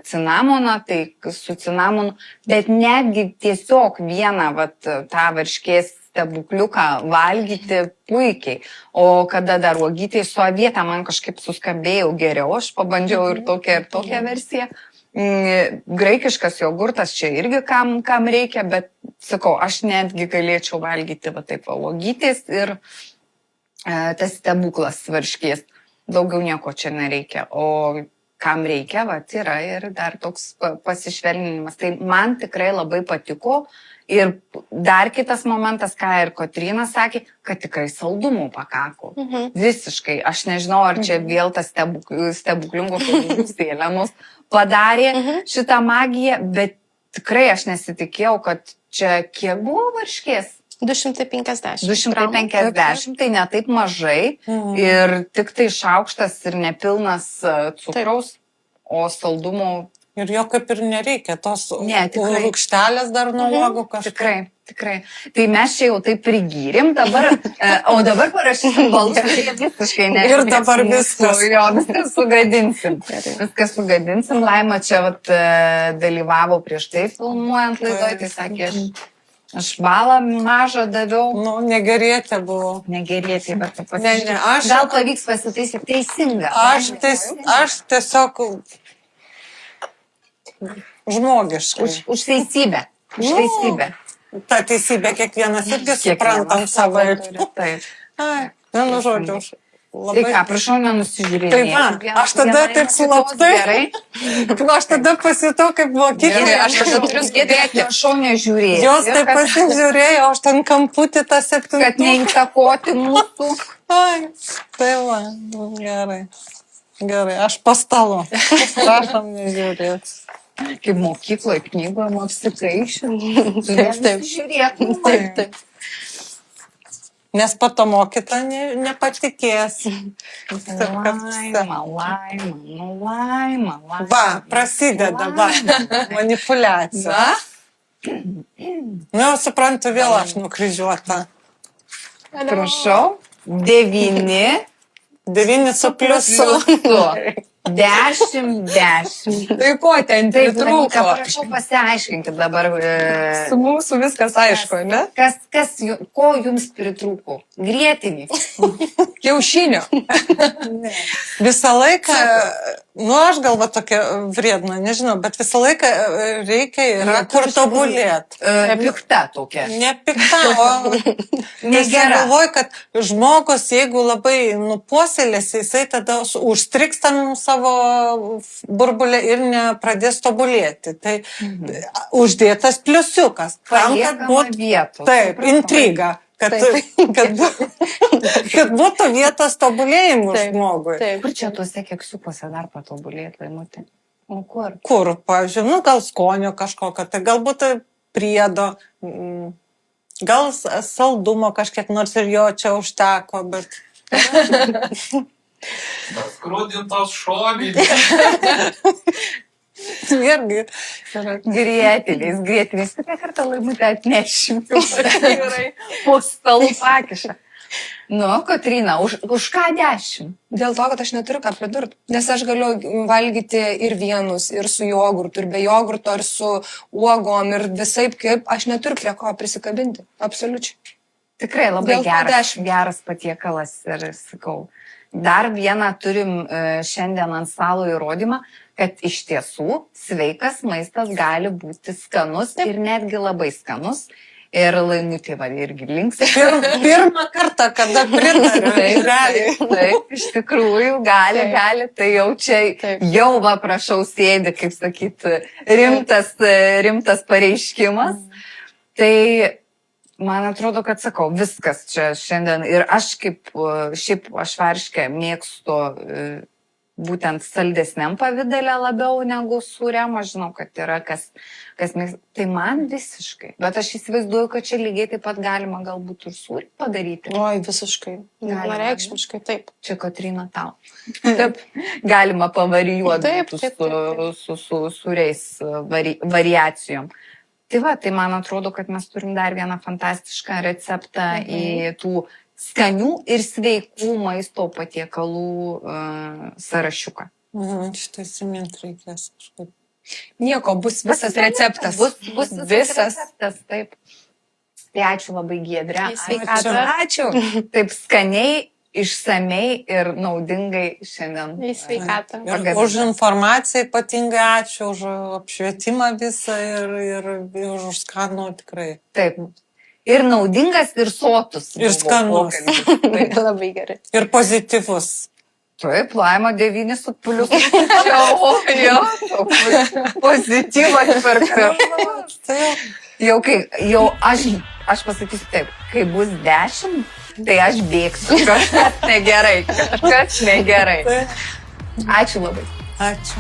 cinamoną, tai su cinamonu, bet netgi tiesiog vieną tą varškės stebukliuką valgyti puikiai. O kada dar uogytė su avieta man kažkaip suskambėjo geriau, aš pabandžiau ir tokią versiją. Graikiškas jogurtas čia irgi kam reikia, bet sakau, aš netgi galėčiau valgyti uogytės ir tas stebuklas varškės. Daugiau nieko čia nereikia. O kam reikia, yra ir dar toks pasišvelninimas. Tai man tikrai labai patiko. Ir dar kitas momentas, ką ir Kotryna sakė, kad tikrai saldumų pakako. Visiškai. Aš nežinau, ar čia vėl tas stebuklingų sėlenos padarė šitą magiją, bet tikrai aš nesitikėjau, kad Čia kiek buvo varškės? 250. 250, tai ne taip mažai ir tik tai šaukštas ir nepilnas cukraus, o saldumo. Ir jo kaip ir nereikia, tos Ne, tikrai. rūgštelės dar nuo uogų kažkaip. Tikrai. Tai mes čia jau taip prigyrim, o dabar parašysim balus, kurie visiškai ne. Ir dabar viskas. Jo, viskas sugadinsim. Viskas sugadinsim. Laima čia dalyvavo prieš tai filmuojant laidoje, tai sakė, aš balą mažą daviau. Nu, negerėtė buvo. Negerėti, bet Ne, gal pavyks pasitaisyti teisingą. Aš tiesiog žmogiškai. Už teisybę. Už teisybę. Ta teisybė kiekvienas irgi suprantam savaip. Taip. Vienu žodžiu, aš Tai labai... ką, prašau, nenusižiūrėti. Tai va, aš tada taip slaptai. Gerai. Aš tada pasitau, kaip mokykloje. Aš tada turiu skėdėti, prašau, nežiūrėti. Jos taip pasižiūrėjo, aš ten kamputį tą 7. Kad neįtakoti mūsų. Ai, tai va, gerai. Gerai, aš pastalu. Prašom nežiūrėti. Kaip mokykloje knygoje apsikaišim. Taip. Žiūrėk. Taip. Nes pato mokyta nepatikės. Laima. Va, prasideda, va, manipuliacija. Nu, jau suprantu, vėl aš nukryžiuota. Prašau. 9 su pliusu. 10. Tai ko ten Taip, trūko? prašau pasiaiškinkit dabar, Su mūsų viskas aišku, ne? ko jums pritrūko? Grietinį. Kiaušinio. Visą laiką, nu aš galva tokia vriedna, nežinau, bet visą laiką reikia yra kur tobulėt. Pikta tokia. Ne pikta, o Negera. galvoju, kad žmogus, jeigu labai nupuoselės, jisai tada užstriks tam savo burbulę ir nepradės tobulėti. Tai uždėtas pliusiukas. Tam, kad būtų vietos. taip, intriga. Kad būtų vietos tobulėjimui žmogui. Taip. Kur čia tuose keksiukuose dar patobulėti, Laimutė? O kur? Kur, pavyzdžiui, nu gal skonio kažkokio, tai galbūt priedo, gal saldumo kažkiek, nors ir jo čia užteko, bet... Skrudintos šoninės. Irgi. Grietiniais. Kitą kartą Laimutę atnešim. Po stalų pakišą. Nu, Kotryna, už ką 10? Dėl to, kad aš neturiu ką pridurti. Nes aš galiu valgyti ir vienus, ir su jogurtu, ir be jogurto, ir su uogom, ir visaip kaip. Aš neturiu prie ko prisikabinti. Absoliučiai. Tikrai labai Dėl to geras patiekalas ir sakau. Dar vieną turim šiandien ant stalo įrodymą, kad iš tiesų sveikas maistas gali būti skanus ir netgi labai skanus. Ir Laimutė irgi links. Pirmą kartą, kada pritariu. Taip, iš tikrųjų, gali. Tai jau čia, jau va, prašau, sėdi, kaip sakyti, rimtas pareiškimas. Tai man atrodo, kad sakau, viskas čia šiandien. Ir aš šiaip aš varškę mėgstu būtent saldesniam pavidalė labiau negu sūriam. Aš žinau, kad yra kas mėgsta. Tai man visiškai. Bet aš įsivaizduoju, kad čia lygiai taip pat galima galbūt ir sūrį padaryti. Oi, visiškai. Vienareikšmiškai, taip. Čia Kotryna tau. Taip. Galima pavarijuoti su sūriais variacijom. Tai va, tai man atrodo, kad mes turim dar vieną fantastišką receptą į tų skanių ir sveikų maisto patiekalų sąrašiuką. Šitą įsimint reikės kažkaip. Nieko, bus visas receptas. Bus visas receptas, taip. Tai ačiū labai, Giedre. Ačiū. Taip skaniai, išsamei ir naudingai šiandien. Į sveikatą. Ir už informaciją ypatingai ačiū, už apšvietimą visą ir už skanų tikrai. Taip. Ir naudingas, ir sotus. Ir skanus. Labai gerai. Ir pozityvus. Taip, Laima 9 su pliusu. Jo, pozityvas per kartus. Jau aš pasakysiu taip, kai bus 10, tai aš bėgsiu. Kažkas negerai. Ačiū labai. Ačiū.